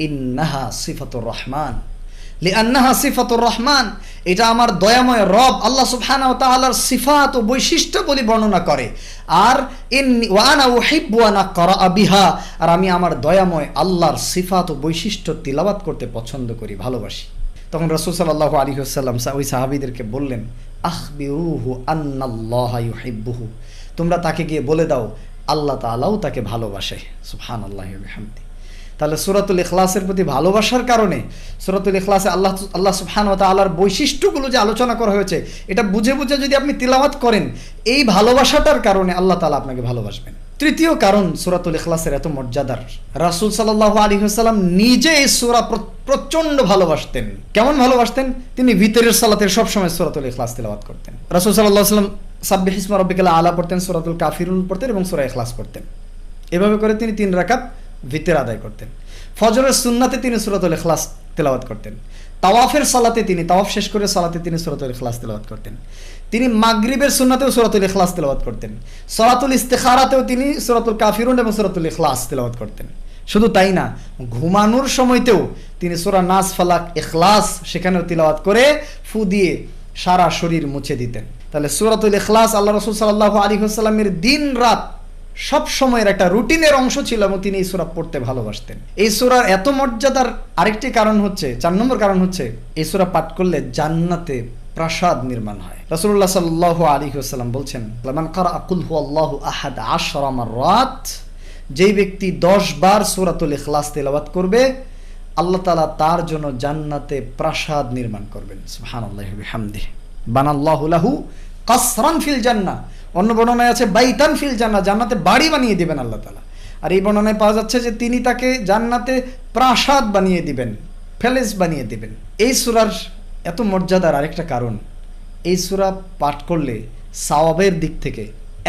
S1: ইন্নাহা সিফাতুর রহমান লিআন্নাহা সিফাতুর রহমান, এটা আমার দয়াময় রব আল্লাহ সুবহানাহু ওয়া তাআলার সিফাত ও বৈশিষ্ট্য বলে বর্ণনা করে। আর ওয়া আনা উহিব্বু আন আকরা বিহা, আর আমি আমার দয়াময় আল্লাহর সিফাত ও বৈশিষ্ট্য তিলাওয়াত করতে পছন্দ করি, ভালোবাসি। তখন রাসূল সাল্লাল্লাহু আলাইহি ওয়াসাল্লাম ওই সাহাবীদেরকে বললেন, আখবিরুহু আন্নাল্লাহা ইউহিব্বুহু, তোমরা তাকে গিয়ে বলে দাও আল্লাহ তাআলাও তাকে ভালোবাসে। সুবহানাল্লাহি ওয়া বিহামদিহি। তাহলে সূরাতুল ইখলাসের প্রতি ভালোবাসার কারণে সূরাতুল ইখলাসে আল্লাহ সুবহানাহু ওয়া তাআলার বৈশিষ্ট্যগুলো যে আলোচনা করা হয়েছে, এটা বুঝে বুঝে যদি আপনি তিলাওয়াত করেন, এই ভালোবাসাটার কারণে আল্লাহ তাআলা আপনাকে ভালোবাসবেন। তৃতীয় কারণ সূরাতুল ইখলাসের এত মর্যাদার, রাসূল সাল্লাল্লাহু আলাইহি ওয়াসাল্লাম নিজে এই সূরা প্রচন্ড ভালোবাসতেন। কেমন ভালোবাসতেন? তিনি ভিতরের সালাতের সব সময় সূরাতুল ইখলাস তিলাওয়াত করতেন। রাসূল সাল্লাল্লাহু আলাইহি ওয়াসাল্লাম সাব্বিহ ইসমা রাব্বিকাল আলা পড়তেন, সূরাতুল কাফিরুন পড়তেন এবং সূরা ইখলাস পড়তেন। এভাবে করে তিনি 3 রাকাত ভিতর আদায় করতেন। ফজরের সুন্নাতে তিনি সূরাতুল ইখলাস তেলাওয়াত করতেন। তাওয়াফের সালাতে তাওয়াফ শেষ করে সালাতে তিনি সূরাতুল ইখলাস তেলাওয়াত করতেন। তিনি মাগরিবের সুন্নাতেও সূরাতুল ইখলাস তেলাওয়াত করতেন। সালাতুল ইস্তিখারাতেও তিনি সূরাতুল কাফিরুন এবং সূরাতুল ইখলাস তেলাওয়াত করতেন। শুধু তাই না, ঘুমানোর সময়তেও তিনি সূরা নাস, ফালাক, ইখলাস সেখানেও তিলাওয়াত করে ফু দিয়ে সারা শরীর মুছে দিতেন। তাহলে সূরাতুল ইখলাস আল্লাহ রাসূল সাল্লাল্লাহু আলাইহি ওয়াসাল্লামের দিন রাত সব সময়ের একটা রুটিনের অংশ ছিল এবং তিনি এই সূরা পড়তে ভালোবাসতেন। এই সূরার এত মর্যাদার আরেকটি কারণ হচ্ছে, 4 নম্বর কারণ হচ্ছে, এই সূরা পাঠ করলে জান্নাতে প্রাসাদ নির্মাণ হয়। রাসূলুল্লাহ সাল্লাল্লাহু আলাইহি ওয়াসাল্লাম বলছেন, মান ক্বারা কুল হুয়াল্লাহু আহাদ 10 মাররাত, যেই ব্যক্তি 10 বার সূরাতুল ইখলাস তেলাওয়াত করবে, আল্লাহ তাআলা তার জন্য জান্নাতে প্রাসাদ নির্মাণ করবেন। সুবহানাল্লাহি ওয়া বিহামদিহি। বানাল্লাহু লাহু কাসরান ফিল জান্নাহ অন্য বর্ণনায় আছে বাইতান ফিল জান্নাহ, জান্নাতে বাড়ি বানিয়ে দিবেন আল্লাহ তাআলা। আর এই বর্ণনায় পাওয়া যাচ্ছে যে তিনি তাকে জান্নাতে প্রাসাদ বানিয়ে দিবেন, প্যালেস বানিয়ে দিবেন। এই সূরার এত মর্যাদার আরেকটা কারণ, এই সূরা পাঠ করলে সওয়াবের দিক থেকে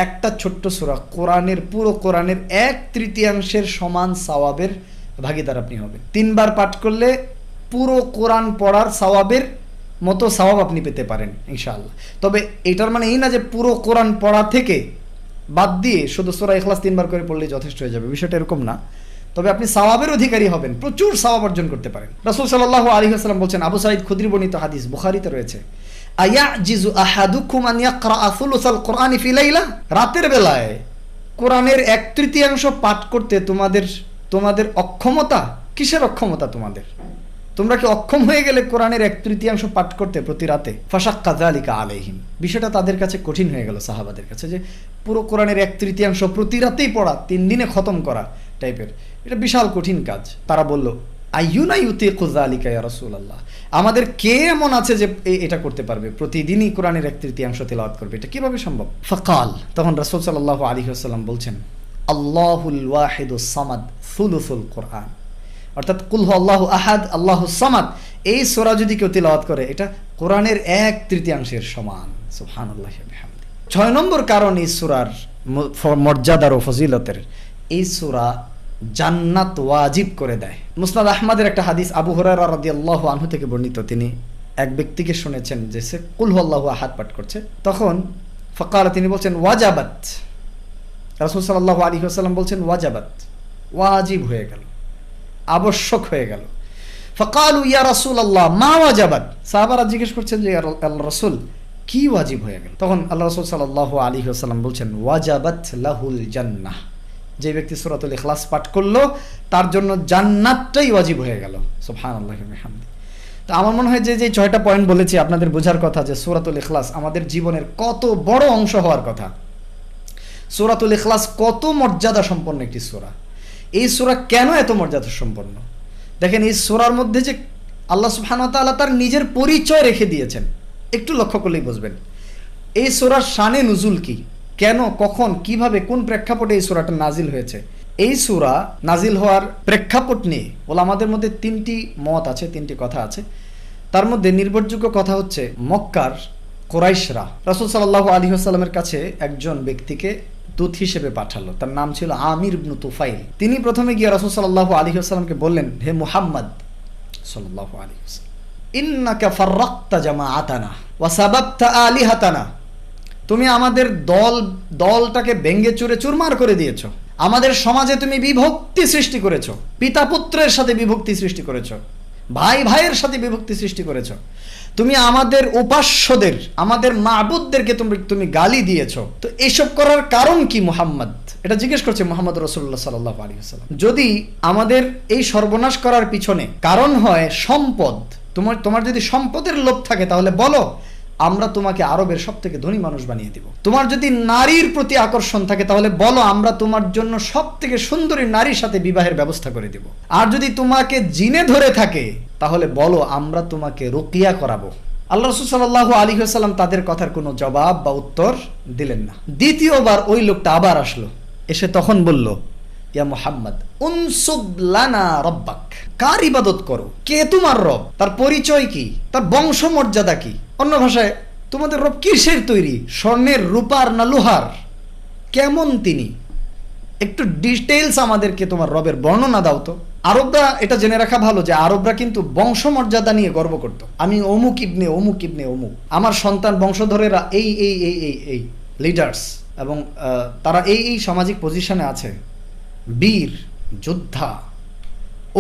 S1: একটা ছোট্ট সূরা কোরআনের, পুরো কোরআনের 1/3 সমান সওয়াবের ভাগীদার আপনি হবেন। 3 বার পাঠ করলে পুরো কোরআন পড়ার সওয়াবের মতো সওয়াব আপনি পেতে পারেন ইনশাআল্লাহ। তবে এটার মানে এই না যে পুরো কোরআন পড়া থেকে বাদ দিয়ে শুধু সূরা ইখলাস 3 বার করে পড়লেই যথেষ্ট হয়ে যাবে, বিষয়টা এরকম না। তবে আপনি সওয়াবের অধিকারী হবেন, প্রচুর সওয়াব অর্জন করতে পারেন। রাসূল সাল্লাল্লাহু আলাইহি ওয়াসাল্লাম বলছেন, আবু সাঈদ খুদরি বর্ণিত হাদিস, বুখারীতে রয়েছে, আয়াজিজু আহাদুকুম আন ইয়াকরা সুলুসাল কুরআনি ফি লাইলা, রাতের বেলায় কোরআনের 1/3 পাঠ করতে তোমাদের অক্ষমতা? কিসের অক্ষমতা তোমাদের? তোমরা কি অক্ষম হয়ে গেলে কোরআনের 1/3 পাঠ করতে প্রতি রাতে? ফাশাক্কা যালিকা আলাইহিম, বিষয়টা তাদের কাছে কঠিন হয়ে গেল, সাহাবাদের কাছে, যে পুরো কোরআনের 1/3 প্রতি রাতেই পড়া, 3 দিনে খতম করা টাইপের, এটা বিশাল কঠিন কাজ। তারা বলল, আইয়ুনা ইউতিকু যালিকা ইয়া রাসূলুল্লাহ, আমাদের কে এমন আছে যে এটা করতে পারবে, প্রতিদিনই কোরআনের 1/3 তিলাওয়াত করবে, এটা কিভাবে সম্ভব? ফাকাল, তখন রাসূল সাল্লাল্লাহু আলাইহি ওয়াসাল্লাম বলছেন, আল্লাহুল ওয়াহিদুস সামাদ সুলুসুল কোরআন, অর্থাৎ কুল হু আল্লাহু আহাদ আল্লাহুস সামাদ, এই সূরা যদি কেউ তিলাওয়াত করে এটা কোরআনের 1/3 সমান। সুবহানাল্লাহি ওয়া বিহামদিহি। 6 নম্বর কারণ এই সূরার মর্যাদার ও ফজিলতের, এই সূরা জান্নাত ওয়াজিব করে দেয়। মুসনাদ আহমদের একটা হাদিস, আবু হুরায়রা রাদিয়াল্লাহু আনহু থেকে বর্ণিত, তিনি এক ব্যক্তিকে শুনেছেন যে সে কুল হু আল্লাহু আহাদ পাঠ করছে, তখন ফাকাল, তিনি বলছেন ওয়াজাবাত, রাসূল সাল্লাল্লাহু আলাইহি ওয়াসাল্লাম বলছেন ওয়াজাবাত, ওয়াজিব হয়ে গেল, আবশ্যক হয়ে গেল। ফাকালু ইয়া রাসূলুল্লাহ মা ওয়াজাবাত, সাহাবারা জিজ্ঞেস করছেন যে আল্লাহর রাসূল কি ওয়াজিব হয়ে গেল? তখন আল্লাহ রাসূল সাল্লাল্লাহু আলাইহি ওয়াসাল্লাম বলছেন ওয়াজাবাত লাহুল জান্নাহ, যে ব্যক্তি সূরাতুল ইখলাস পাঠ করলো তার জন্য জান্নাতটাই ওয়াজিব হয়ে গেল। সুবহানাল্লাহি ওয়া বিহামদিহি। তো আমার মনে হয় যে 6টা পয়েন্ট বলেছি, আপনাদের বোঝার কথা যে সূরাতুল ইখলাস আমাদের জীবনের কত বড় অংশ হওয়ার কথা। সূরাতুল ইখলাস কত মর্যাদা সম্পন্ন একটি সূরা। এই সূরা কেন এত মর্যাদা সম্পন্ন? দেখেন, এই সূরার মধ্যে যে আল্লাহ সুবহানাহু ওয়া তাআলা তার নিজের পরিচয় রেখে দিয়েছেন, একটু লক্ষ্য করলেই বুঝবেন। এই সূরার শানে নুজুল কি, কেন, কখন, কিভাবে, কোন প্রেক্ষাপটে এই সূরাটা নাজিল হয়েছে। এই সূরা নাজিল হওয়ার প্রেক্ষাপট নিয়ে ওলামাদের মধ্যে 3টি মত আছে, 3টি কথা আছে। তার মধ্যে নির্ভরযোগ্য কথা হচ্ছে, মক্কার কুরাইশরা রাসূল সাল্লাল্লাহু আলাইহি ওয়াসাল্লামের কাছে একজন ব্যক্তিকে দূত হিসেবে পাঠালো, তার নাম ছিল আমির ইবনে তুফাইল। তিনি প্রথমে গিয়ে রাসূল সাল্লাল্লাহু আলাইহি ওয়াসাল্লামকে বললেন, হে মুহাম্মদ সাল্লাল্লাহু আলাইহি ওয়াসাল্লাম, ইন্নাকা ফাররাকতা জামাআতানা ওয়া সাবাবতা আলিহাতানা, তুমি আমাদের দলটাকে ভেঙে চুরে চুরমার করে দিয়েছো, আমাদের সমাজে তুমি বিভক্তি সৃষ্টি করেছো, পিতা পুত্রের সাথে বিভক্তি সৃষ্টি করেছো, ভাই ভাইয়ের সাথে বিভক্তি সৃষ্টি করেছো, তুমি আমাদের উপাস্যদের, আমাদের মাবুদদেরকে তুমি গালি দিয়েছো। তো এইসব করার কারণ কি মুহাম্মদ? এটা জিজ্ঞেস করছে মুহাম্মদ রাসূলুল্লাহ সাল্লাল্লাহু আলাইহি ওয়াসাল্লাম। যদি আমাদের এই সর্বনাশ করার পিছনে কারণ হয় সম্পদ, তোমার যদি সম্পদের লোভ থাকে তাহলে বলো, আমরা তোমাকে আরবের সবথেকে ধনী মানুষ বানিয়ে দিব। তোমার যদি নারীর প্রতি আকর্ষণ থাকে তাহলে বলো, আমরা তোমার জন্য সবথেকে সুন্দরী নারীর সাথে বিবাহের ব্যবস্থা করে দিব। আর যদি তোমাকে জিনে ধরে থাকে তাহলে বলো, আমরা তোমাকে রুকিয়া করাবো। আল্লাহ রাসূল সাল্লাল্লাহু আলাইহি ওয়াসাল্লাম তাদের কথার কোনো জবাব বা উত্তর দিলেন না। দ্বিতীয়বার ওই লোকটা আবার আসলো, এসে তখন বলল, ইয়া মুহাম্মদ উনসুব লানা রাব্বাক, কার ইবাদত করো, কে তোমার রব, তার পরিচয় কি, তার বংশ মর্যাদা কি? অন্য ভাষায়, তোমাদের রব কিসের তৈরি, স্বর্ণের, রূপার না লোহার, কেমন তিনি? একটু ডিটেইলস আমাদেরকে তোমার রবের বর্ণনা দাও তো। আরবরা, এটা জেনে রাখা ভালো যে আরবরা কিন্তু বংশ মর্যাদা নিয়ে গর্ব করত। আমি অমুক ইবনে অমুক ইবনে অমুক, আমার সন্তান বংশধরেরা এই এই এই এই এই লিডার্স, এবং তারা এই এই সামাজিক পজিশনে আছে, বীর যোদ্ধা,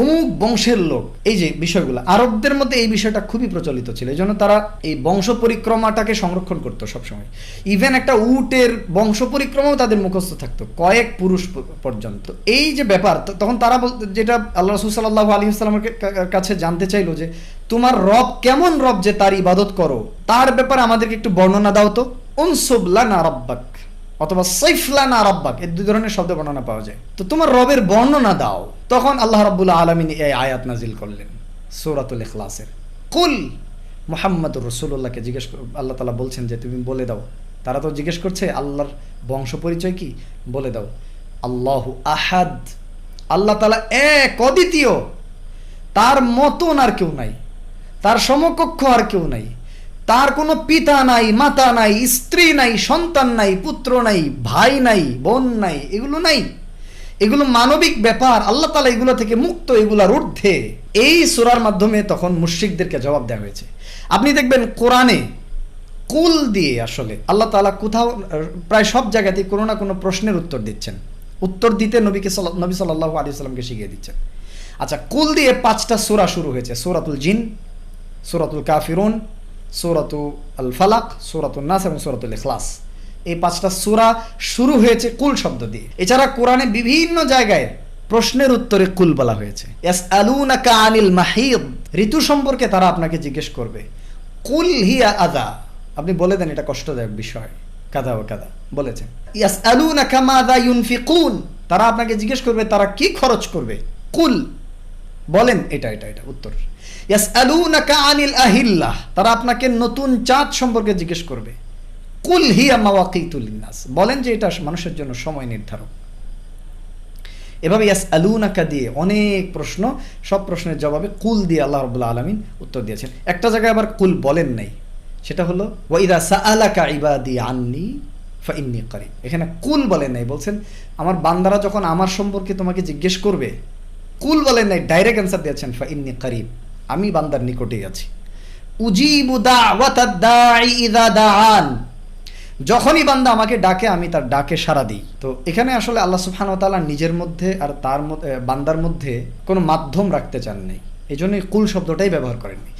S1: অমুক বংশের লোক। এই যে বিষয়গুলো আরবদের মধ্যে এই বিষয়টা খুবই প্রচলিত ছিল, এই জন্য তারা এই বংশ পরিক্রমাটাকে সংরক্ষণ করতো সবসময়। ইভেন একটা উটের বংশ পরিক্রমাও তাদের মুখস্থ থাকতো, কয়েক পুরুষ পর্যন্ত। এই যে ব্যাপার, তখন তারা যেটা আল্লাহ রাসূল সাল্লাল্লাহু আলাইহি ওয়াসাল্লামের কাছে জানতে চাইলো যে তোমার রব কেমন রব যে তার ইবাদত করো, তার ব্যাপারে আমাদেরকে একটু বর্ণনা দাও তো। উনসুব লানা রাব্বাক অথবা সাইফ লানা রাব্বাক, এই 2 ধরনের শব্দ বর্ণনা পাওয়া যায়। তো তোমার রবের বর্ণনা দাও। তখন আল্লাহ রাব্বুল আলামিন এই আয়াত নাজিল করলেন সূরাতুল ইখলাসের। কুল, মুহাম্মদুর রাসূলুল্লাহকে জিজ্ঞেস, আল্লাহ তাআলা বলছেন যে তুমি বলে দাও, তারা তো জিজ্ঞেস করছে আল্লাহর বংশ পরিচয় কি, বলে দাও। আল্লাহু আহাদ, আল্লাহ তাআলা এক, অদ্বিতীয়, তার মতন আর কেউ নাই, তার সমকক্ষ আর কেউ নাই, তার কোনো পিতা নাই, মাতা নাই, স্ত্রী নাই, সন্তান নাই, পুত্র নাই, ভাই নাই, বোন নাই, এগুলো নাই। এগুলো মানবিক ব্যাপার, আল্লাহ তাআলা এগুলো থেকে মুক্ত, এগুলার ঊর্ধ্বে। এই সূরার মাধ্যমে তখন মুশরিকদেরকে জবাব দেওয়া হয়েছে। আপনি দেখবেন কোরআনে কুল দিয়ে আসলে আল্লাহ তাআলা কোথাও প্রায় সব জায়গাতেই কোনো না কোনো প্রশ্নের উত্তর দিচ্ছেন, উত্তর দিতে নবী সাল্লাল্লাহু আলাইহি ওয়াসাল্লামকে শিখিয়ে দিচ্ছেন। আচ্ছা, কুল দিয়ে 5টা সূরা শুরু হয়েছে, সূরাতুল জিন, সূরাতুল কাফিরুন, সূরাতুল ফালাক, সূরাতুন নাস এবং সূরাতুল ইখলাস। এই 5টা সূরা শুরু হয়েছে কুল শব্দ দিয়ে। এছাড়া কোরআনে বিভিন্ন জায়গায় প্রশ্নের উত্তরে কুল বলা হয়েছে। ইয়াসআলুনাকা আনিল মাহিদ, ঋতু সম্পর্কে তারা আপনাকে জিজ্ঞেস করবে। কুল হিয়া আযা, আপনি বলে দেন এটা কষ্টদায়ক বিষয়, কাদা ও কাদা বলেছেন। ইয়াসআলুনাকা মাযা ইউনফিকুন, তারা আপনাকে জিজ্ঞেস করবে তারা কি খরচ করবে। কুল, বলেন এটা এটা এটা উত্তর। ইয়াসআলুনাকা আনিল আহিল্লাহ, তারা আপনাকে নতুন চাঁদ সম্পর্কে জিজ্ঞেস করবে। কুল হিয়া মাওয়াকিতুল লিন্নাস, বলেন যে এটা মানুষের জন্য সময় নির্ধারক। এভাবে ইয়াসআলুনাকা দিয়ে অনেক প্রশ্ন, সব প্রশ্নের জবাবে কুল দিয়ে আল্লাহ রাব্বুল আলামিন উত্তর দিয়েছেন। একটা জায়গায় আবার কুল বলেন নাই, সেটা হলো ওয়া ইযা সাআলাকা ইবাদি আন্নী ফাইন্নী করিব। এখানে কুল বলেন নাই, বলছেন আমার বান্দারা যখন আমার সম্পর্কে তোমাকে জিজ্ঞেস করবে, কুল বলেন নাই, ডাইরেক্ট অ্যান্সার দিয়েছেন ফাইন্নী করিব, আমি বান্দার নিকটেই আছি। উজিবু দাওয়াতাদ দাঈ ইযা দাআন, যখনই বান্দা আমাকে ডাকে আমি তার ডাকে সাড়া দিই। তো এখানে আসলে আল্লাহ সুবহানাহু ওয়া তাআলা নিজের মধ্যে আর তার বান্দার মধ্যে কোনো মাধ্যম রাখতে চান নাই, এই জন্যই কুল শব্দটাই ব্যবহার করেননি।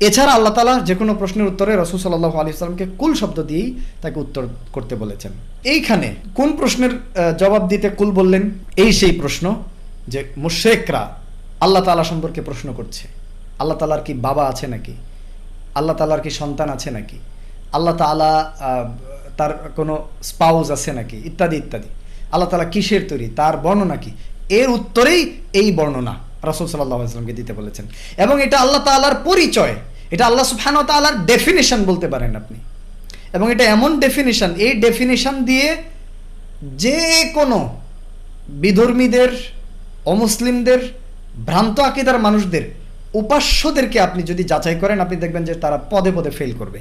S1: এছাড়া আল্লাহ তাআলা যে কোনো প্রশ্নের উত্তরে রাসূল সাল্লাল্লাহু আলাইহি ওয়াসাল্লামকে কুল শব্দ দিয়েই তাকে উত্তর করতে বলেছেন। এইখানে কোন প্রশ্নের জবাব দিতে কুল বললেন? এই সেই প্রশ্ন যে মুশরিকরা আল্লাহ তাআলা সম্পর্কে প্রশ্ন করছে, আল্লাহ তাআলার কি বাবা আছে নাকি, আল্লাহ তাআলার কি সন্তান আছে নাকি, আল্লাহ তাআলা তার কোনো স্পাউস আছে নাকি, ইত্যাদি ইত্যাদি। আল্লাহ তাআলা কিসের তৈরি, তার বর্ণনা কি, এর উত্তরেই এই বর্ণনা রাসূল সাল্লাল্লাহু আলাইহি ওয়াসাল্লামকে দিতে বলেছেন। এবং এটা আল্লাহ তাআলার পরিচয়, এটা আল্লাহ সুবহানাহু ওয়া তাআলার ডেফিনিশন বলতে পারেন আপনি। এবং এটা এমন ডেফিনিশন, এই ডেফিনিশন দিয়ে যে কোনো বিধর্মীদের, অমুসলিমদের, ভ্রান্ত আকীদার মানুষদের, উপাস্যদেরকে আপনি যদি যাচাই করেন, আপনি দেখবেন যে তারা পদে পদে ফেল করবে,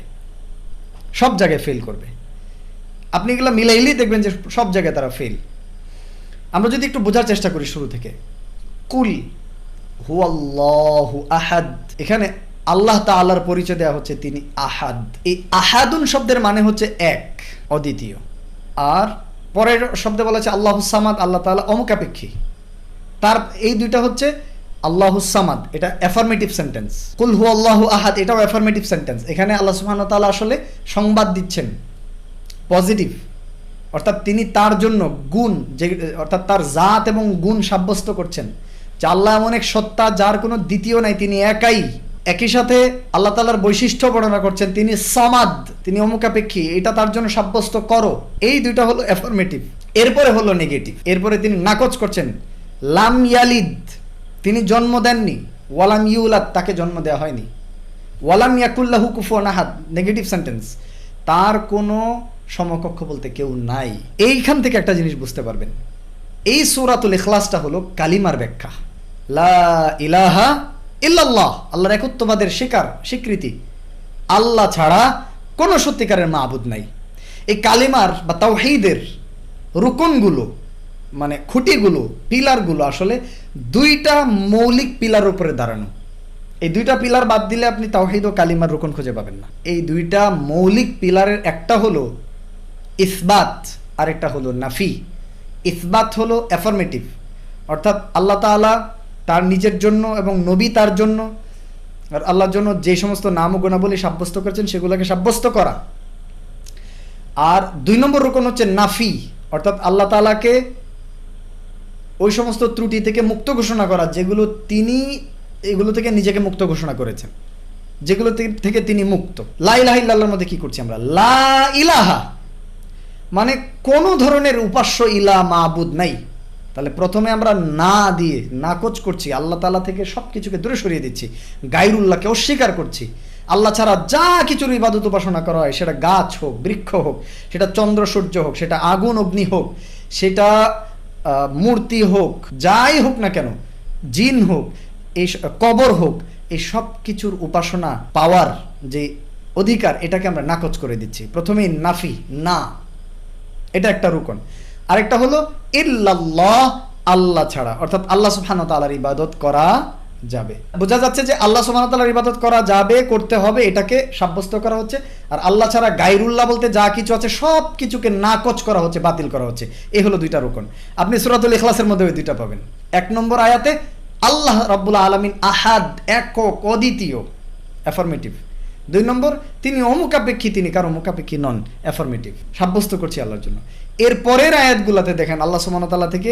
S1: সব জায়গায় ফেল করবে। আপনি এগুলো মিলাইলেই দেখবেন যে সব জায়গায় তারা ফেল। আমরা যদি একটু বোঝার চেষ্টা করি শুরু থেকে, কুল হুয়াল্লাহু আহাদ, এখানে আল্লাহ তাআলার পরিচয় দেওয়া হচ্ছে তিনি আহাদ। এই আহাদুন শব্দের মানে হচ্ছে এক, অদ্বিতীয়। আর পরের শব্দে বলা হচ্ছে আল্লাহুস সামাদ, আল্লাহ তাআলা অমুখাপেক্ষী। তার এই দুইটা হচ্ছে আল্লাহুস সামাদ, এটা অ্যাফার্মেটিভ সেন্টেন্স। কুল হুয়াল্লাহু আহাদ, এটাও অ্যাফার্মেটিভ সেন্টেন্স। এখানে আল্লাহ সুবহানাহু ওয়া তাআলা আসলে সংবাদ দিচ্ছেন পজিটিভ, অর্থাৎ তিনি তার জন্য গুণ, যে অর্থাৎ তার জাত এবং গুণ সাব্যস্ত করছেন যে আল্লাহ এমন এক সত্তা যার কোনো দ্বিতীয় নাই, তিনি একাই। একই সাথে আল্লাহ তাআলার বৈশিষ্ট্য বর্ণনা করছেন, তিনি সামাদ, তিনি অমুখাপেক্ষী, এটা তার জন্য সাব্যস্ত করো। এই দুইটা হলো অ্যাফার্মেটিভ। এরপরে হলো নেগেটিভ, এরপরে তিনি নাকচ করছেন, লাম ইয়ালিদ, তিনি জন্ম দেননি, ওয়ালাম ইউলাদ, তাকে জন্ম দেওয়া হয়নি, ওয়ালাম ইয়াকুল্লাহু কুফুয়ান আহাদ, নেগেটিভ সেন্টেন্স, তার কোনো সমকক্ষ বলতে কেউ নাই। এইখান থেকে একটা জিনিস বুঝতে পারবেন, এই সূরাতুল ইখলাসটা হলো কালিমার ব্যাখ্যা। লা ইলাহা ইল্লাল্লাহ, আল্লাহর একত্ববাদের স্বীকৃতি, আল্লাহ ছাড়া কোনো সত্যিকারের মাবুদ নাই। এই কালিমার বা তাওহীদের রুকনগুলো, মানে খুঁটিগুলো, পিলারগুলো আসলে দুইটা মৌলিক পিলারের উপরে দাঁড়ানো। এই দুইটা পিলার বাদ দিলে আপনি তাওহীদ ও কালিমার রুকন খুঁজে পাবেন না। এই দুইটা মৌলিক পিলারের একটা হলো ইসবাত, আর একটা হলো নাফি। ইসবাত হলো অ্যাফার্মেটিভ, অর্থাৎ আল্লাহ তাআলা তার নিজের জন্য এবং নবী তার জন্য আর আল্লাহর জন্য যে সমস্ত নাম ও গুণাবলী সাব্যস্ত করেছেন সেগুলোকে সাব্যস্ত করা। আর 2 নম্বর রুকন হচ্ছে নাফি, অর্থাৎ আল্লাহ তাআলাকে ওই সমস্ত ত্রুটি থেকে মুক্ত ঘোষণা করা যেগুলো তিনি এগুলো থেকে নিজেকে মুক্ত ঘোষণা করেছেন, যেগুলো থেকে তিনি মুক্ত। লা ইলাহা ইল্লাল্লাহর মধ্যে কি করছি আমরা? লা ইলাহা মানে কোনো ধরনের উপাস্য ইলাহ মাবুদ নাই। তাহলে প্রথমে আমরা না দিয়ে নাকচ করছি, আল্লাহ তাআলা থেকে সব কিছুকে দূরে সরিয়ে দিচ্ছি, গায়রুল্লাহকে অস্বীকার করছি। আল্লাহ ছাড়া যা কিছুর ইবাদত উপাসনা করা হয়, সেটা গাছ হোক, বৃক্ষ হোক, সেটা চন্দ্র সূর্য হোক, সেটা আগুন অগ্নি হোক, সেটা মূর্তি হোক, যাই হোক না কেন, জিন হোক, এই কবর হোক, এই সব কিছুর উপাসনা পাওয়ার যে অধিকার, এটাকে আমরা নাকচ করে দিচ্ছি। প্রথমেই নাফি, না, এটা একটা রুকন। আরেকটা হলো ইল্লাল্লাহ, আল্লাহ ছাড়া, অর্থাৎ আল্লাহ সুবহানাহু ওয়া তাআলার ইবাদত করা যাবে। বোঝা যাচ্ছে যে আল্লাহ সুবহানাহু ওয়া তাআলার ইবাদত করা যাবে, করতে হবে, এটাকে সাব্যস্ত করা হচ্ছে। আর আল্লাহ ছাড়া গায়রুল্লাহ বলতে যা কিছু আছে সব কিছুকে নাকচ করা হচ্ছে, বাতিল করা হচ্ছে। এই হলো দুইটা রুকন। আপনি সূরাতুল ইখলাসের মধ্যে ওই দুইটা পাবেন। 1 নম্বর আয়াতে আল্লাহ রাব্বুল আলামিন আহাদ, একক, অদ্বিতীয়, অ্যাফার্মেটিভ। 2 নম্বর, তিনি অমুখাপেক্ষী, তিনি কারো মুখাপেক্ষী নন, অ্যাফার্মেটিভ, সাব্যস্ত করছি আল্লাহর জন্য। এর পরের আয়াতগুলোতে দেখেন আল্লাহ সুবহানাহু ওয়া তাআলা থেকে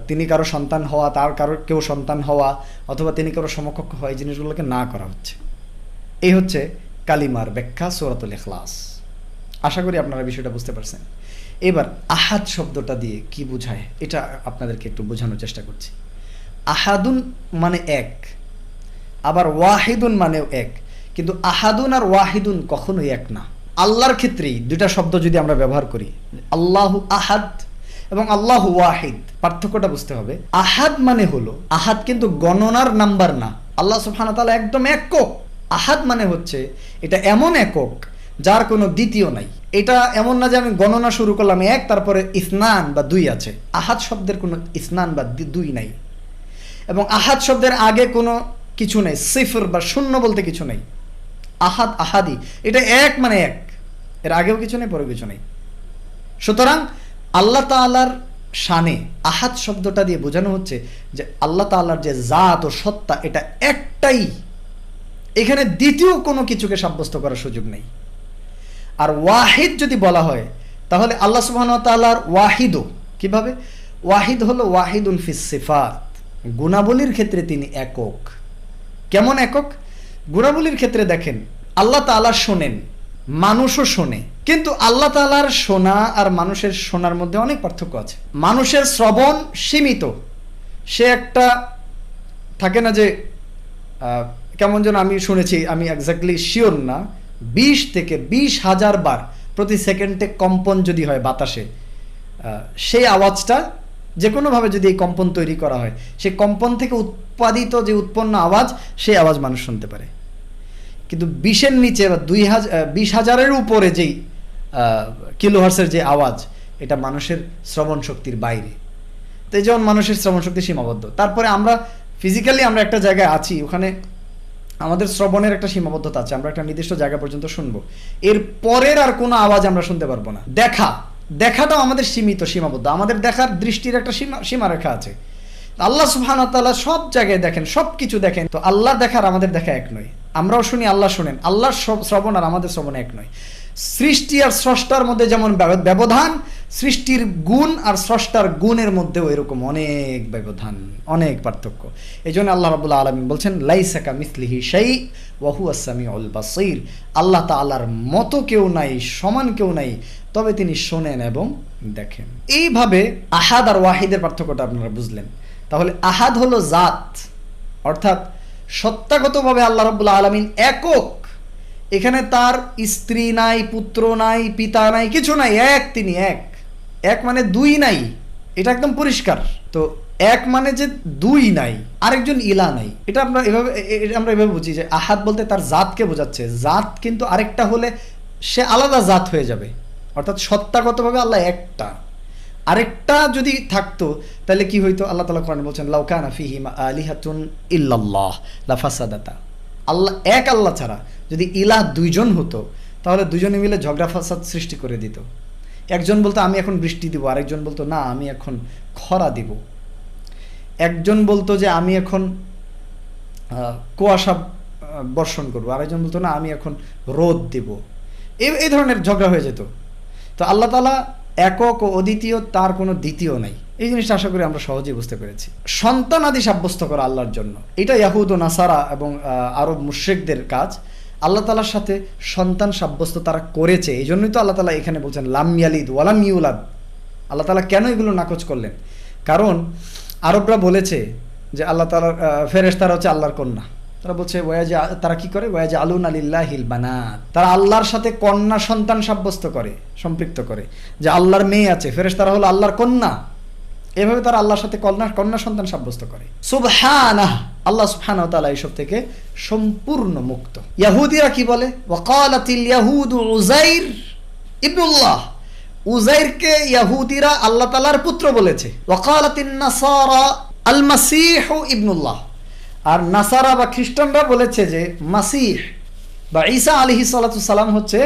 S1: তিনি কারো সন্তান হওয়া, তার কারো কেউ সন্তান হওয়া, অথবা তিনি কারো সমকক্ষ হওয়া, এই জিনিসগুলোকে না করা হচ্ছে। এই হচ্ছে কালিমার ব্যাখ্যা সূরাতুল ইখলাস। আশা করি আপনারা বিষয়টা বুঝতে পারছেন। এবার আহাদ শব্দটা দিয়ে কি বোঝায়, এটা আপনাদেরকে একটু বোঝানোর চেষ্টা করছি। আহাদুন মানে এক, আবার ওয়াহিদুন মানেও এক, কিন্তু আহাদুন আর ওয়াহিদুন কখনোই এক না। আল্লাহর ক্ষেত্রেই দুইটা শব্দ যদি আমরা ব্যবহার করি, আল্লাহু আহাদ এবং আল্লাহু ওয়াহিদ, পার্থক্যটা বুঝতে হবে। আহাদ মানে হলো, আহাদ কিন্তু গণনার নাম্বার না, আল্লাহ সুবহানাহু ওয়া তাআলা একদম একক। আহাদ মানে হচ্ছে এটা এমন একক যার কোনো দ্বিতীয় নাই। এটা এমন না যে আমি গণনা শুরু করলাম এক, তারপরে ইসনান বা 2 আছে। আহাদ শব্দের কোনো ইসনান বা 2 নাই, এবং আহাদ শব্দের আগে কোনো কিছু নেই, সিফর বা শূন্য বলতে কিছু নেই। আহাদ, আহাদি, এটা এক মানে এক, এর আগেও কিছু নেই, পরেও কিছু নেই। সুতরাং আল্লাহ তাআলার শানে আহাদ শব্দটা দিয়ে বোঝানো হচ্ছে যে আল্লাহ তাআলার যে জাত ও সত্তা, এটা একটাই, এখানে দ্বিতীয় কোনো কিছুকে সাব্যস্ত করার সুযোগ নেই। আর ওয়াহিদ যদি বলা হয়, তাহলে আল্লাহ সুবহানাহু ওয়া তাআলার ওয়াহিদও কিভাবে? ওয়াহিদ হলো ওয়াহিদুন ফিস সিফাত, গুণাবলীর ক্ষেত্রে তিনি একক। কেমন একক? গুণাবলীর ক্ষেত্রে দেখেন, আল্লাহ তাআলা শোনেন, মানুষও শোনে, কিন্তু আল্লাহ তাআলার শোনা আর মানুষের শোনার মধ্যে অনেক পার্থক্য আছে। মানুষের শ্রবণ সীমিত, সে একটা থাকে না যে কেমন যেন আমি শুনেছি, আমি এক্স্যাক্টলি শিওর না, 20 থেকে 20,000 বার প্রতি সেকেন্ডে কম্পন যদি হয় বাতাসে, সেই আওয়াজটা যে কোনোভাবে যদি এই কম্পন তৈরি করা হয়, সেই কম্পন থেকে উৎপাদিত যে উৎপন্ন আওয়াজ, সেই আওয়াজ মানুষ শুনতে পারে। কিন্তু 20-এর নিচে বা 20,000-এর উপরে যেই কিলোহার্টজের যে আওয়াজ, এটা মানুষের শ্রবণ শক্তির বাইরে। তো এই যেমন মানুষের শ্রবণ শক্তি সীমাবদ্ধ, তারপরে আমরা ফিজিক্যালি আমরা একটা জায়গায় আছি, ওখানে আমাদের শ্রবণের একটা সীমাবদ্ধতা আছে, আমরা একটা নির্দিষ্ট জায়গা পর্যন্ত শুনবো, এর পরের আর কোনো আওয়াজ আমরা শুনতে পারবো না। দেখাটাও আমাদের সীমিত, সীমাবদ্ধ, আমাদের দেখার দৃষ্টির একটা সীমারেখা আছে। আল্লাহ সুবহানাহু ওয়া তাআলা সব জায়গায় দেখেন, সব কিছু দেখেন, তো আল্লাহ দেখার আমাদের দেখা এক নয়। আমরাও শুনি, আল্লাহ শোনেন, আল্লাহর শ্রবণ আর আমাদের শ্রবণ এক নয়। সৃষ্টি আর স্রষ্টার মধ্যে যেমন ব্যবধান, সৃষ্টির গুণ আর স্রষ্টার গুণের মধ্যেও এরকম অনেক ব্যবধান, অনেক পার্থক্য। এই জন্য আল্লাহ রাব্বুল আলামিন বলছেন, লাইসা কামিসলিহি শাই ওয়া হুয়াস সামিউল বাসীর, আল্লাহ তাআলার মতো কেউ নাই, সমান কেউ নাই, তবে তিনি শোনেন এবং দেখেন। এইভাবে আহাদ আর ওয়াহিদের পার্থক্যটা আপনারা বুঝলেন। তাহলে আহাদ হলো জাত, অর্থাৎ সত্তাগতভাবে আল্লাহ রাব্বুল আলামিন একক, এখানে তার স্ত্রী নাই, পুত্র নাই, পিতা নাই, কিছু নাই, এক, তিনি এক। এক মানে 2 নাই, এটা একদম পরিষ্কার। তো এক মানে যে 2 নাই, আরেকজন ইলা নাই, এটা আমরা এভাবে বুঝি যে আহাদ বলতে তার জাতকে বোঝাচ্ছে। জাত কিন্তু আরেকটা হলে সে আলাদা জাত হয়ে যাবে, অর্থাৎ সত্তাগতভাবে আল্লাহ একটা। আরেকটা যদি থাকতো তাহলে কি হইতো? আল্লাহ তাআলা কোরআনে বলছেন, লাউ কানা ফীহিমা আলিহাতুন ইল্লাল্লাহ লাফাসাদাতা, আল্লাহ এক, আল্লাহ ছাড়া যদি ইলাহ 2 জন হতো, তাহলে 2 জনে মিলে ঝগড়া ফাসাদ সৃষ্টি করে দিত। একজন বলতো আমি এখন বৃষ্টি দিব, আরেকজন বলতো না আমি এখন খরা দিব। একজন বলতো যে আমি এখন কুয়াশা বর্ষণ করবো, আরেকজন বলতো না আমি এখন রোদ দিব। এই ধরনের ঝগড়া হয়ে যেত। তো আল্লাহ তাআলা একক ও অদ্বিতীয়, তার কোনো দ্বিতীয় নাই। এই জিনিসটা আশা করি আমরা সহজেই বুঝতে পেরেছি। সন্তান আদি সাব্যস্ত করা আল্লাহর জন্য, এটা ইয়াহুদ ও নাসারা এবং আরব মুশরিকদের কাজ। আল্লাহ তাআলার সাথে সন্তান সাব্যস্ত তারা করেছে, এই জন্যই তো আল্লাহ তাআলা এখানে বলছেন লাম ইয়ালিদ ওয়ালাম ইউলাদ। আল্লাহ তাআলা কেন এগুলো নাকচ করলেন? কারণ আরবরা বলেছে যে আল্লাহ তাআলার ফেরেশতারা হচ্ছে আল্লাহর কন্যা, তারা বলছে তারা কি করে, ওয়াজআলুনা লিল্লাহিল বানাত, তারা আল্লাহর সাথে কন্যা সন্তান সাব্যস্ত করে, সম্পৃক্ত করে, যে আল্লাহর মেয়ে আছে, ফেরেশতারা হলো আল্লাহর কন্যা। এভাবে তারা আল্লাহর সাথে কন্যা সন্তান সাব্যস্ত করে। সুবহানাহ, আল্লাহ সুবহানাহু ওয়া তাআলা এইসব থেকে সম্পূর্ণ মুক্ত। ইহুদিরা কি বলে, ওয়াকালাতিল ইয়াহুদু উযাইর ইবনুল্লাহ, উযাইরকে ইহুদিরা আল্লাহ তাআলার পুত্র বলেছে। ওয়াকালাতিন নাসারা আল মাসীহ ইবনুল্লাহ, আর নাসারা বা খ্রিস্টানরা বলেছে যে মাসীহ বা ঈসা আলাইহিস সালাতু সালাম হচ্ছে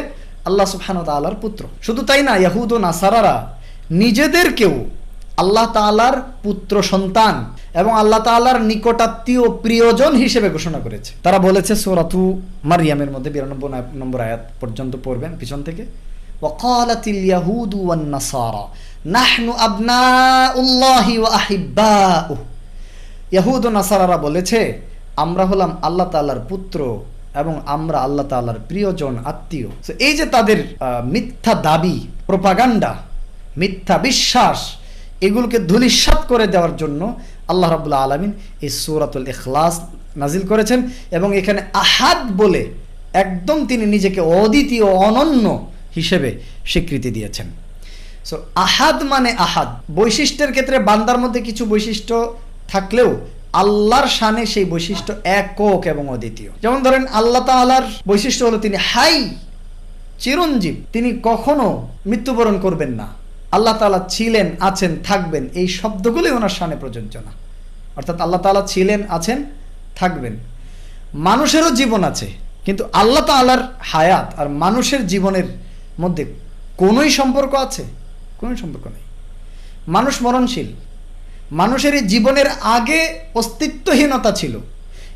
S1: আল্লাহ সুবহানাহু ওয়া তাআলার পুত্র। শুধু তাই না, ইহুদ ও নাসারারা নিজেদেরকেও আল্লাহ তাআলার পুত্র সন্তান এবং আল্লাহ তাআলার নিকটাত্মীয় প্রিয়জন হিসেবে ঘোষণা করেছে। তারা বলেছে সূরাতু মারইয়ামের মধ্যে 92 নম্বর আয়াত পর্যন্ত পড়বেন পিছন থেকে, ওয়াকালাতিল ইয়াহুদু ওয়ান নাসারা নাহনু আবনাউল্লাহি ওয়া আহিব্বাউহু, ইহুদ ও নাসারারা বলেছে আমরা হলাম আল্লাহ তাআলার পুত্র এবং আমরা আল্লাহ তাআলার প্রিয়জন, আত্মীয়। এই যে তাদের মিথ্যা দাবি, প্রোপাগান্ডা, মিথ্যা বিশ্বাস, এগুলোকে ধূলিসাৎ করে দেওয়ার জন্য আল্লাহ রাব্বুল আলামিন এই সূরাতুল ইখলাস নাজিল করেছেন এবং এখানে আহাদ বলে একদম তিনি নিজেকে অদ্বিতীয়, অনন্য হিসেবে স্বীকৃতি দিয়েছেন। সো আহাদ মানে আহাদ, বৈশিষ্ট্যের ক্ষেত্রে বান্দার মধ্যে কিছু বৈশিষ্ট্য থাকলেও আল্লাহর শানে সেই বৈশিষ্ট্য একক এবং অদ্বিতীয়। যেমন ধরেন আল্লাহ তাআলার বৈশিষ্ট্য হলো তিনি হাই, চিরঞ্জীব, তিনি কখনো মৃত্যুবরণ করবেন না। আল্লাহ তাআলা ছিলেন, আছেন, থাকবেন, এই শব্দগুলোই ওনার শানে প্রযোজ্য না। অর্থাৎ আল্লাহ তাআলা ছিলেন, আছেন, থাকবেন। মানুষেরও জীবন আছে, কিন্তু আল্লাহ তাআলার হায়াত আর মানুষের জীবনের মধ্যে কোনোই সম্পর্ক আছে? কোনো সম্পর্ক নেই। মানুষ মরণশীল, মানুষের এই জীবনের আগে অস্তিত্বহীনতা ছিল,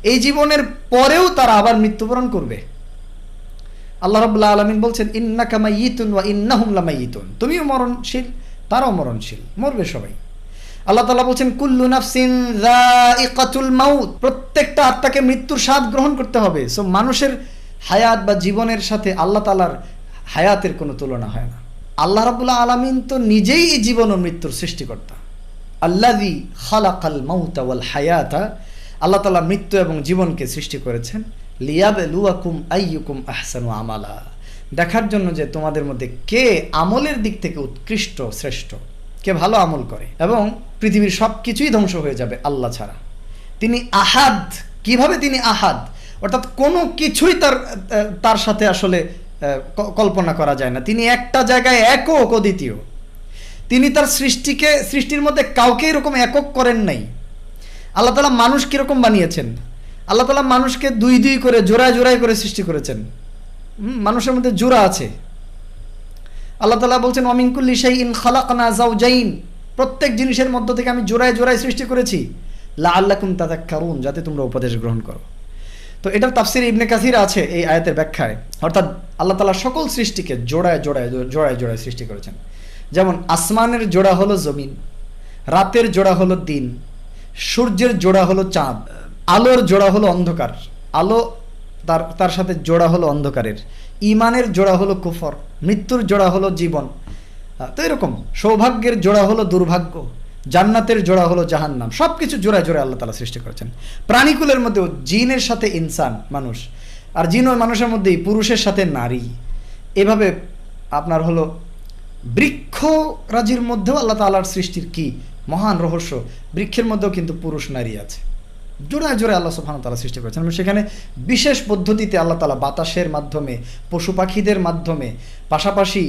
S1: এই জীবনের পরেও তারা আবার মৃত্যুবরণ করবে। আল্লাহ রাব্বুল আলামিন বলছেন ইন্নাকা মাইয়িতুন ওয়া ইন্নাহুম লামাইয়িতুন, তুমিও মরণশীল, তারাও মরণশীল, মরবে সবাই। আল্লাহ তাআলা বলছেন কুল্লু নাফসিন যায়িকাতুল মাউত, প্রত্যেকটা আত্মাকে মৃত্যুর স্বাদ গ্রহণ করতে হবে। সো মানুষের হায়াত বা জীবনের সাথে আল্লাহ তাআলার হায়াতের কোনো তুলনা হয় না। আল্লাহ রাব্বুল আলামিন তো নিজেই এই জীবন ও মৃত্যুর সৃষ্টিকর্তা। আল্লাযী খালাকাল মাউতা ওয়াল হায়াতা, আল্লাহ তাআলা মৃত্যু এবং জীবনকে সৃষ্টি করেছেন লিয়াবলুয়াকুম আইয়ুকুম আহসানু আমালা, দেখার জন্য যে তোমাদের মধ্যে কে আমলের দিক থেকে উৎকৃষ্ট, শ্রেষ্ঠ, কে ভালো আমল করে। এবং পৃথিবীর সব কিছুই ধ্বংস হয়ে যাবে আল্লাহ ছাড়া। তিনি আহাদ, কিভাবে তিনি আহাদ, অর্থাৎ কোনো কিছুই তার সাথে আসলে কল্পনা করা যায় না। তিনি একটা জায়গায় একক, অদ্বিতীয়। তিনি তার সৃষ্টির মধ্যে কাউকে এরকম একক করেন নাই। আল্লাহ তাআলা মানুষ কিরকম বানিয়েছেন, আল্লাহ তাআলা মানুষকে দুই দুই করে, জোড়ায় জোড়ায় করে সৃষ্টি করেছেন। মানুষের মধ্যে জোড়া আছে। আল্লাহ তাআলা বলছেন ওয়া মিন কুল্লি শাইইন খালাকনা যাওজাইন, প্রত্যেক জিনিসের মধ্য থেকে আমি জোড়ায় জোড়ায় সৃষ্টি করেছি লাআল্লাকুম তাযাক্কারুন, যাতে তোমরা উপদেশ গ্রহণ করো। তো এটার তাফসীরে ইবনে কাসির আছে এই আয়াতের ব্যাখ্যায়, অর্থাৎ আল্লাহ তাআলা সকল সৃষ্টিকে জোড়ায় জোড়ায় জোড়ায় জোড়ায় সৃষ্টি করেছেন। যেমন আসমানের জোড়া হলো জমিন, রাতের জোড়া হলো দিন, সূর্যের জোড়া হলো চাঁদ, আলোর জোড়া হলো অন্ধকার, আলো তার সাথে জোড়া হলো অন্ধকারের, ঈমানের জোড়া হলো কুফর, মৃত্যুর জোড়া হলো জীবন। তো এরকম সৌভাগ্যের জোড়া হলো দুর্ভাগ্য, জান্নাতের জোড়া হলো জাহান্নাম। সব কিছু জোড়ায় জোড়ায় আল্লাহ তাআলা সৃষ্টি করেছেন। প্রাণীকুলের মধ্যেও জিনের সাথে ইনসান, মানুষ, আর জিন ও মানুষের মধ্যেই পুরুষের সাথে নারী। এভাবে আপনার হলো বৃক্ষ রাজির মধ্যেও আল্লাহ তাআলার সৃষ্টির কি মহান রহস্য। বৃক্ষের মধ্যেও কিন্তু পুরুষ নারী আছে, জোড়ায় জোড়ায় আল্লাহ সুবহানাহু ওয়া তাআলা সৃষ্টি করেছেন। এবং সেখানে বিশেষ পদ্ধতিতে আল্লাহ তাআলা বাতাসের মাধ্যমে, পশু পাখিদের মাধ্যমে, পাশাপাশি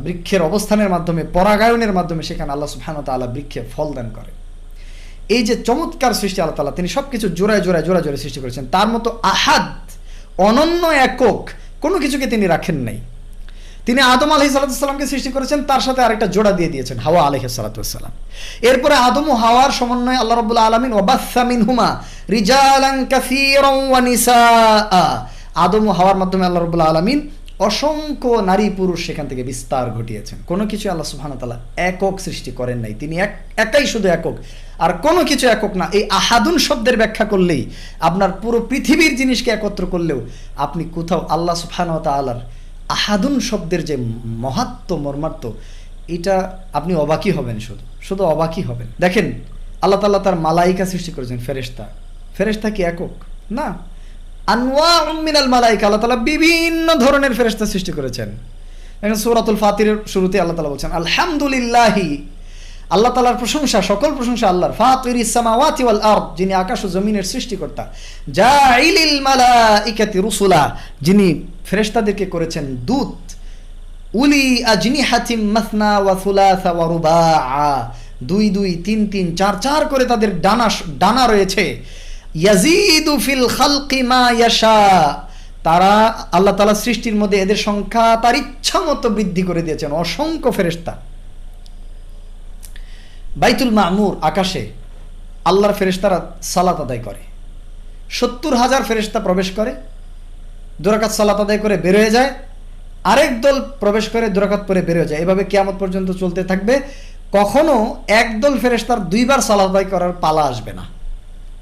S1: বৃক্ষের অবস্থানের মাধ্যমে, পরাগায়নের মাধ্যমে সেখানে আল্লাহ সুবহানাহু ওয়া তাআলা বৃক্ষে ফল দান করে। এই যে চমৎকার সৃষ্টি আল্লাহ তাআলা, তিনি সব কিছু জোড়ায় জোড়ায় জোড়ায় জোড়ায় সৃষ্টি করেছেন। তার মতো আহাদ, অনন্য, একক কোনো কিছুকে তিনি রাখেন নাই। তিনি আদম আলাইহিস সালামকে সৃষ্টি করেছেন, তার সাথে আরেকটা জোড়া দিয়ে দিয়েছেন, হাওয়া আলাইহিস সালাম। এরপরে আদম ও হাওয়ার সমন্বয়ে আল্লাহ রাব্বুল আলামিন ওয়াবাসসা মিনহুমা রিজালান কাসীরান ওয়া নিসাআ, আদম ও হাওয়ার মাধ্যমে আল্লাহ রাব্বুল আলামিন অসংখ্য নারী পুরুষ সেখান থেকে বিস্তার ঘটিয়েছেন। কোনো কিছু আল্লাহ সুবহানাহু ওয়া তাআলা একক সৃষ্টি করেন নাই, তিনি একাই শুধু একক, আর কোনো কিছু একক না। এই আহাদুন শব্দের ব্যাখ্যা করলেই, আপনার পুরো পৃথিবীর জিনিসকে একত্র করলেও আপনি কোথাও আল্লাহ সুবহানাহু ওয়া তাআলার আহাদুন শব্দের যে মহাত্ম, মর্মার্থ, এটা আপনি অবাকই হবেন, শুধু অবাকই হবেন। দেখেন আল্লাহ তাআলা তার মালাইকা সৃষ্টি করেছেন, ফেরেশতা। ফেরেশতা কি একক? না, আনওয়াউম মিনাল মালাইকা, আল্লাহ তাআলা বিভিন্ন ধরনের ফেরেশতা সৃষ্টি করেছেন। এখন সূরাতুল ফাতিরের শুরুতে আল্লাহ তাআলা বলছেন আলহামদুলিল্লাহি, আল্লাহ তাআলার প্রশংসা, সকল প্রশংসা আল্লাহর, ফাতিরিস সামাওয়াতি ওয়াল আরদ, যিনি আকাশ ও জমিনের সৃষ্টিকর্তা, জাইলিল মালাইকাতি রুসুলা, যিনি ফেরেশতাদেরকে করেছেন দূত, উলি আজনিহাতিম মাসনা ওয়া সুলাসা ওয়া রুবাআ, 2 2 3 3 4 4 করে তাদের ডানা রয়েছে। ইয়াজিদু ফিল খালকি মা ইয়াশা, তারা আল্লাহ তাআলা সৃষ্টির মধ্যে এদের সংখ্যা তার ইচ্ছা মতো বৃদ্ধি করে দিয়েছেন, অসংখ্য ফেরেশতা। বাইতুল মামুর আকাশে আল্লাহর ফেরেশতারা সালাত আদায় করে, 70,000 ফেরেশতা প্রবেশ করে, 2 রাকাত সালাত আদায় করে বের হয়ে যায়, আরেক দল প্রবেশ করে 2 রাকাত পরে বের হয়ে যায়। এভাবে কিয়ামত পর্যন্ত চলতে থাকবে। কখনো একদল ফেরেশতার 2 বার সালাত আদায় করার পালা আসবে না।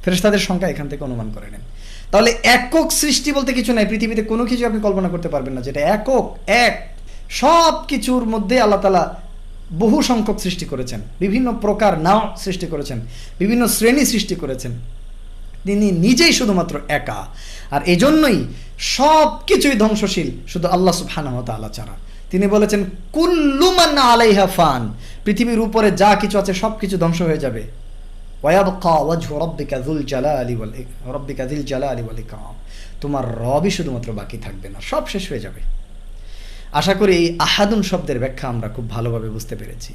S1: ফেরেশতাদের সংখ্যা এখান থেকে অনুমান করে নেন। তাহলে একক সৃষ্টি বলতে কিছু নাই, পৃথিবীতে কোনো কিছু আপনি কল্পনা করতে পারবেন না যেটা একক, এক। সব কিছুর মধ্যে আল্লাহ তাআলা বহু সংখ্যক সৃষ্টি করেছেন, বিভিন্ন প্রকার নাও সৃষ্টি করেছেন, বিভিন্ন শ্রেণী সৃষ্টি করেছেন। তিনি নিজেই শুধুমাত্র একা, আর এজন্যই সব কিছুই ধ্বংসশীল শুধু আল্লাহ সুবহানাহু ওয়া তাআলা ছাড়া। তিনি বলেছেন কুল্লু মান আলাইহা ফান, পৃথিবীর উপরে যা কিছু আছে সব কিছু ধ্বংস হয়ে যাবে। ওয়ায়াবকা ওয়াজহু রাব্বিকা যুল জালালি ওয়াল ইকরাম, তোমার রবই শুধুমাত্র বাকি থাকবে না, সব শেষ হয়ে যাবে। আশা করি এই আহাদুন শব্দের ব্যাখ্যা আমরা খুব ভালোভাবে বুঝতে পেরেছি।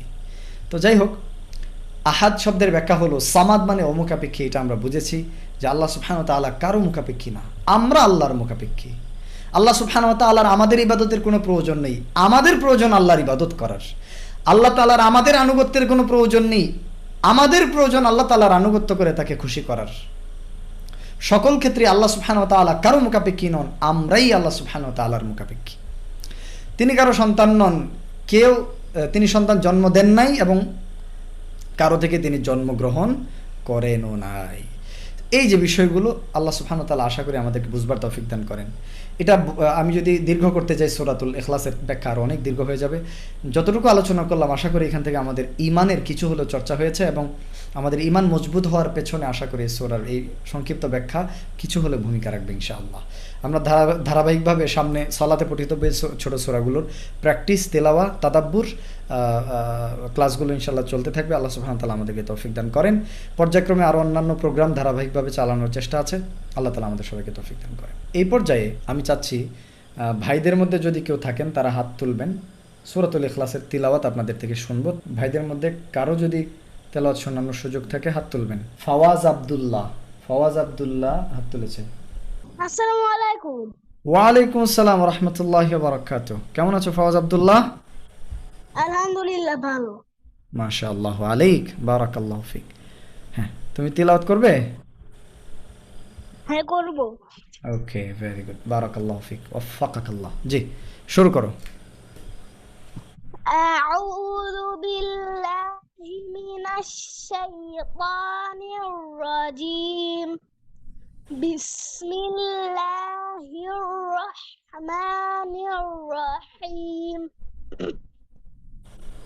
S1: তো যাই হোক, আহাদ শব্দের ব্যাখ্যা হলো সামাদ মানে অমুখাপেক্ষী, এটা আমরা বুঝেছি যে আল্লাহ সুবহানাহু ওয়া তাআলা কারো মুখাপেক্ষী না, আমরা আল্লাহর মুখাপেক্ষী। আল্লাহ সুবহানাহু ওয়া তাআলার আমাদের ইবাদতের কোনো প্রয়োজন নেই, আমাদের প্রয়োজন আল্লাহর ইবাদত করার। আল্লাহ তাআলার আমাদের আনুগত্যের কোনো প্রয়োজন নেই, আমাদের প্রয়োজন আল্লাহ তাআলার আনুগত্য করে তাকে খুশি করার। সকল ক্ষেত্রে আল্লাহ সুবহানাহু ওয়া তাআলা কারো মুখাপেক্ষী নন, আমরাই আল্লাহ সুবহানাহু ওয়া তাআলার মুখাপেক্ষী। তিনি কারো সন্তান নন, তিনি সন্তান জন্ম দেন নাই এবং কারো থেকে তিনি জন্মগ্রহণ করেনও নাই। এই যে বিষয়গুলো আল্লাহ সুবহানাহু ওয়া তাআলা আশা করি আমাদেরকে বুঝবার তৌফিক দান করেন। এটা আমি যদি দীর্ঘ করতে যাই সূরাতুল ইখলাসের ব্যাখ্যা আরও অনেক দীর্ঘ হয়ে যাবে। যতটুকু আলোচনা করলাম আশা করি এখান থেকে আমাদের ঈমানের কিছু হলো চর্চা হয়েছে এবং আমাদের ঈমান মজবুত হওয়ার পেছনে আশা করি সূরার এই সংক্ষিপ্ত ব্যাখ্যা কিছু হলে ভূমিকা রাখবে ইনশাআল্লাহ। আমরা ধারাবাহিকভাবে সামনে সালাতে পঠিত ছোট সূরাগুলোর প্র্যাকটিস, তেলাওয়া, তাদাব্বুর ক্লাসগুলো ইনশাআল্লাহ চলতে থাকবে। আল্লাহ সুবহানাহু ওয়া তাআলা আমাদেরকে তৌফিক দান করেন। পর্যায়ক্রমে আরও অন্যান্য প্রোগ্রাম ধারাবাহিকভাবে চালানোর চেষ্টা আছে। আল্লাহ তাআলা আমাদের সবাইকে তৌফিক দান করেন। এই পর্যায়ে আমি চাচ্ছি ভাইদের মধ্যে যদি কেউ থাকেন তারা হাত তুলবেন, সূরাতুল ইখলাসের তিলাওয়াত আপনাদের থেকে শুনবো। ভাইদের মধ্যে কারো যদি তেলাওয়াত শোনানোর সুযোগ থাকে হাত তুলবেন। ফওয়াজ আব্দুল্লাহ হাত তুলেছে।
S2: আসসালামু আলাইকুম।
S1: ওয়ালাইকুম আসসালাম ওয়া রাহমাতুল্লাহি ওয়া বারাকাতুহু। কেমন আছো ফওয়াজ আব্দুল্লাহ?
S2: আলহামদুলিল্লাহ ভালো।
S1: মাশাআল্লাহু আলাইক, বারাকাল্লাহু ফিক। হ্যাঁ, তুমি তিলাওয়াত করবে?
S2: হ্যাঁ করব।
S1: ওকে, ভেরি গুড, বারাকাল্লাহু ফিক, ওয়াফাকাকাল্লাহ। জি, শুরু করো।
S2: আউযু বিল্লাহি মিনাশ শাইতানির রাজীম। বিসমিল্লাহির রাহমানির রাহিম।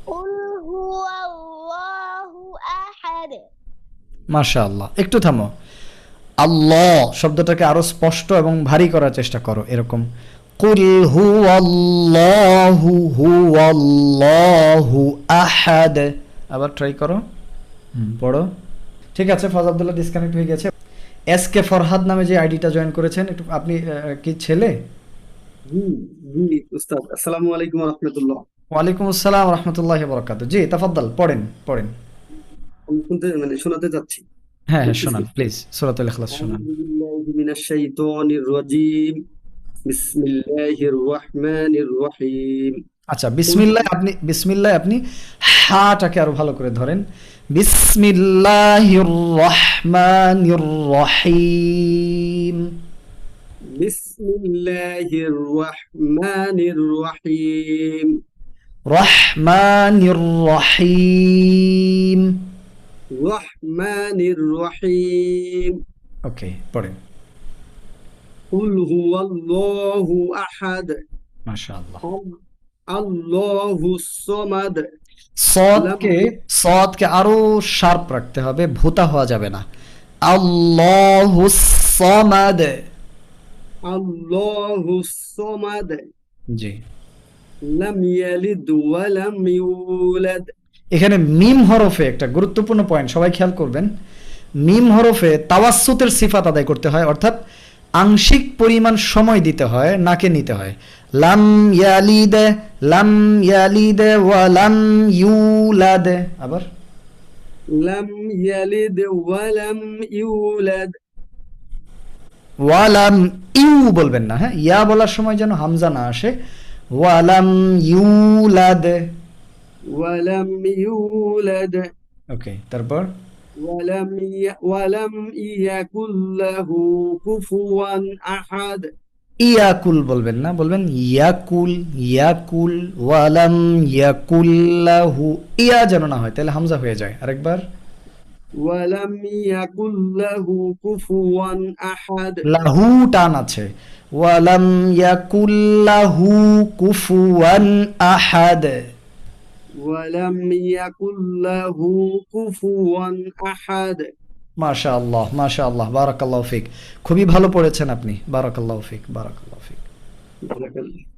S2: কুল হুয়াল্লাহু আহাদ।
S1: মাশাআল্লাহ। একটু থামো। আল্লাহ শব্দটাকে আরো স্পষ্ট এবং ভারী করার চেষ্টা করো, এরকম কুল হুয়াল্লাহু আহাদ। আবার ট্রাই করো, পড়ো। ঠিক আছে, ফওয়াজ আব্দুল্লাহ ডিসকানেক্ট হয়ে গেছে। এস কে ফরহাদ নামে যে আইডিটা জয়েন করেছেন, একটু আপনি কি ছেলে?
S3: জি জি উস্তাদ, আসসালামু আলাইকুম ওয়া রাহমাতুল্লাহ।
S1: ওয়ালাইকুম আসসালাম ওয়া রাহমাতুল্লাহি ওয়া বারাকাতুহু। জি তাফাদ্দাল, পড়েন।
S3: আমি শোনাতে যাচ্ছি।
S1: হ্যাঁ শোনান প্লিজ, সূরাতুল ইখলাস শোনান।
S3: আউযু বিল্লাহি মিনাশ শাইতানির রাজীম। বিসমিল্লাহির রাহমানির রহিম।
S1: আচ্ছা, বিসমিল্লাহ আপনি হাটাকে আরো ভালো করে ধরেন। বিসমিল্লাহির রহমানির রহিম।
S3: বিসমিল্লাহির রাহমানির রহিম।
S1: রহমানির রহিম।
S3: রহমানির রহিম।
S1: ওকে, পড়েন।
S3: কুল হুয়াল্লাহু আহাদ।
S1: মাশাআল্লাহ।
S3: আল্লাহুস সামাদ।
S1: সদকে আরো শার্প রাখতে হবে, ভোতা হওয়া যাবে না। আল্লাহুস সামাদ।
S3: আল্লাহুস সামাদ
S1: জি।
S3: লাম ইয়ালিদ ওয়া লাম ইউলাদ।
S1: এখানে মিম হরফে একটা গুরুত্বপূর্ণ পয়েন্ট সবাই খেয়াল করবেন। মিম হরফে তাওয়াসসুতের সিফাত আদায় করতে হয়, অর্থাৎ আংশিক পরিমাণ সময় দিতে হয়, নাকে নিতে হয়। লাম ইয়ালিদ ওয়া লাম ইউলাদ। আবার
S3: লাম ইয়ালিদ ওয়া লাম ইউলাদ।
S1: ওয়ালাম ইউ বলবেন না, হ্যাঁ, ইয়া বলার সময় যেন হামজা না আসে। ওয়ালাম ইউলাদ।
S3: ওয়া লাম ইউলাদ।
S1: ওকে, তারপর
S3: ওয়ালাম ইয়াকুল লাহু কুফুয়ান আহাদ।
S1: ইয়াকুল বলবেন না, বলবেন ইয়াকুল। ইয়াকুল ওয়ালাম ইয়াকুল্লাহু, ইয়া যেন না হয়, তাহলে হামজা হয়ে যায়। আরেকবার,
S3: ওয়ালাম ইয়াকুল লাহু কুফুয়ান আহাদ।
S1: লাহু টান আছে। ওয়ালাম ইয়াকুল্লাহু কুফুয়ান আহাদ।
S3: ওয়ালাম ইয়াকুল লাহু কুফুয়ান আহাদ।
S1: মাশাআল্লাহ, মাশাআল্লাহ, বারাকাল্লাহু ফিক। খুবই ভালো পড়েছেন আপনি, বারাকাল্লাহু ফিক, বারাকাল্লাহু ফিক।
S3: বারাকাল্লাহ।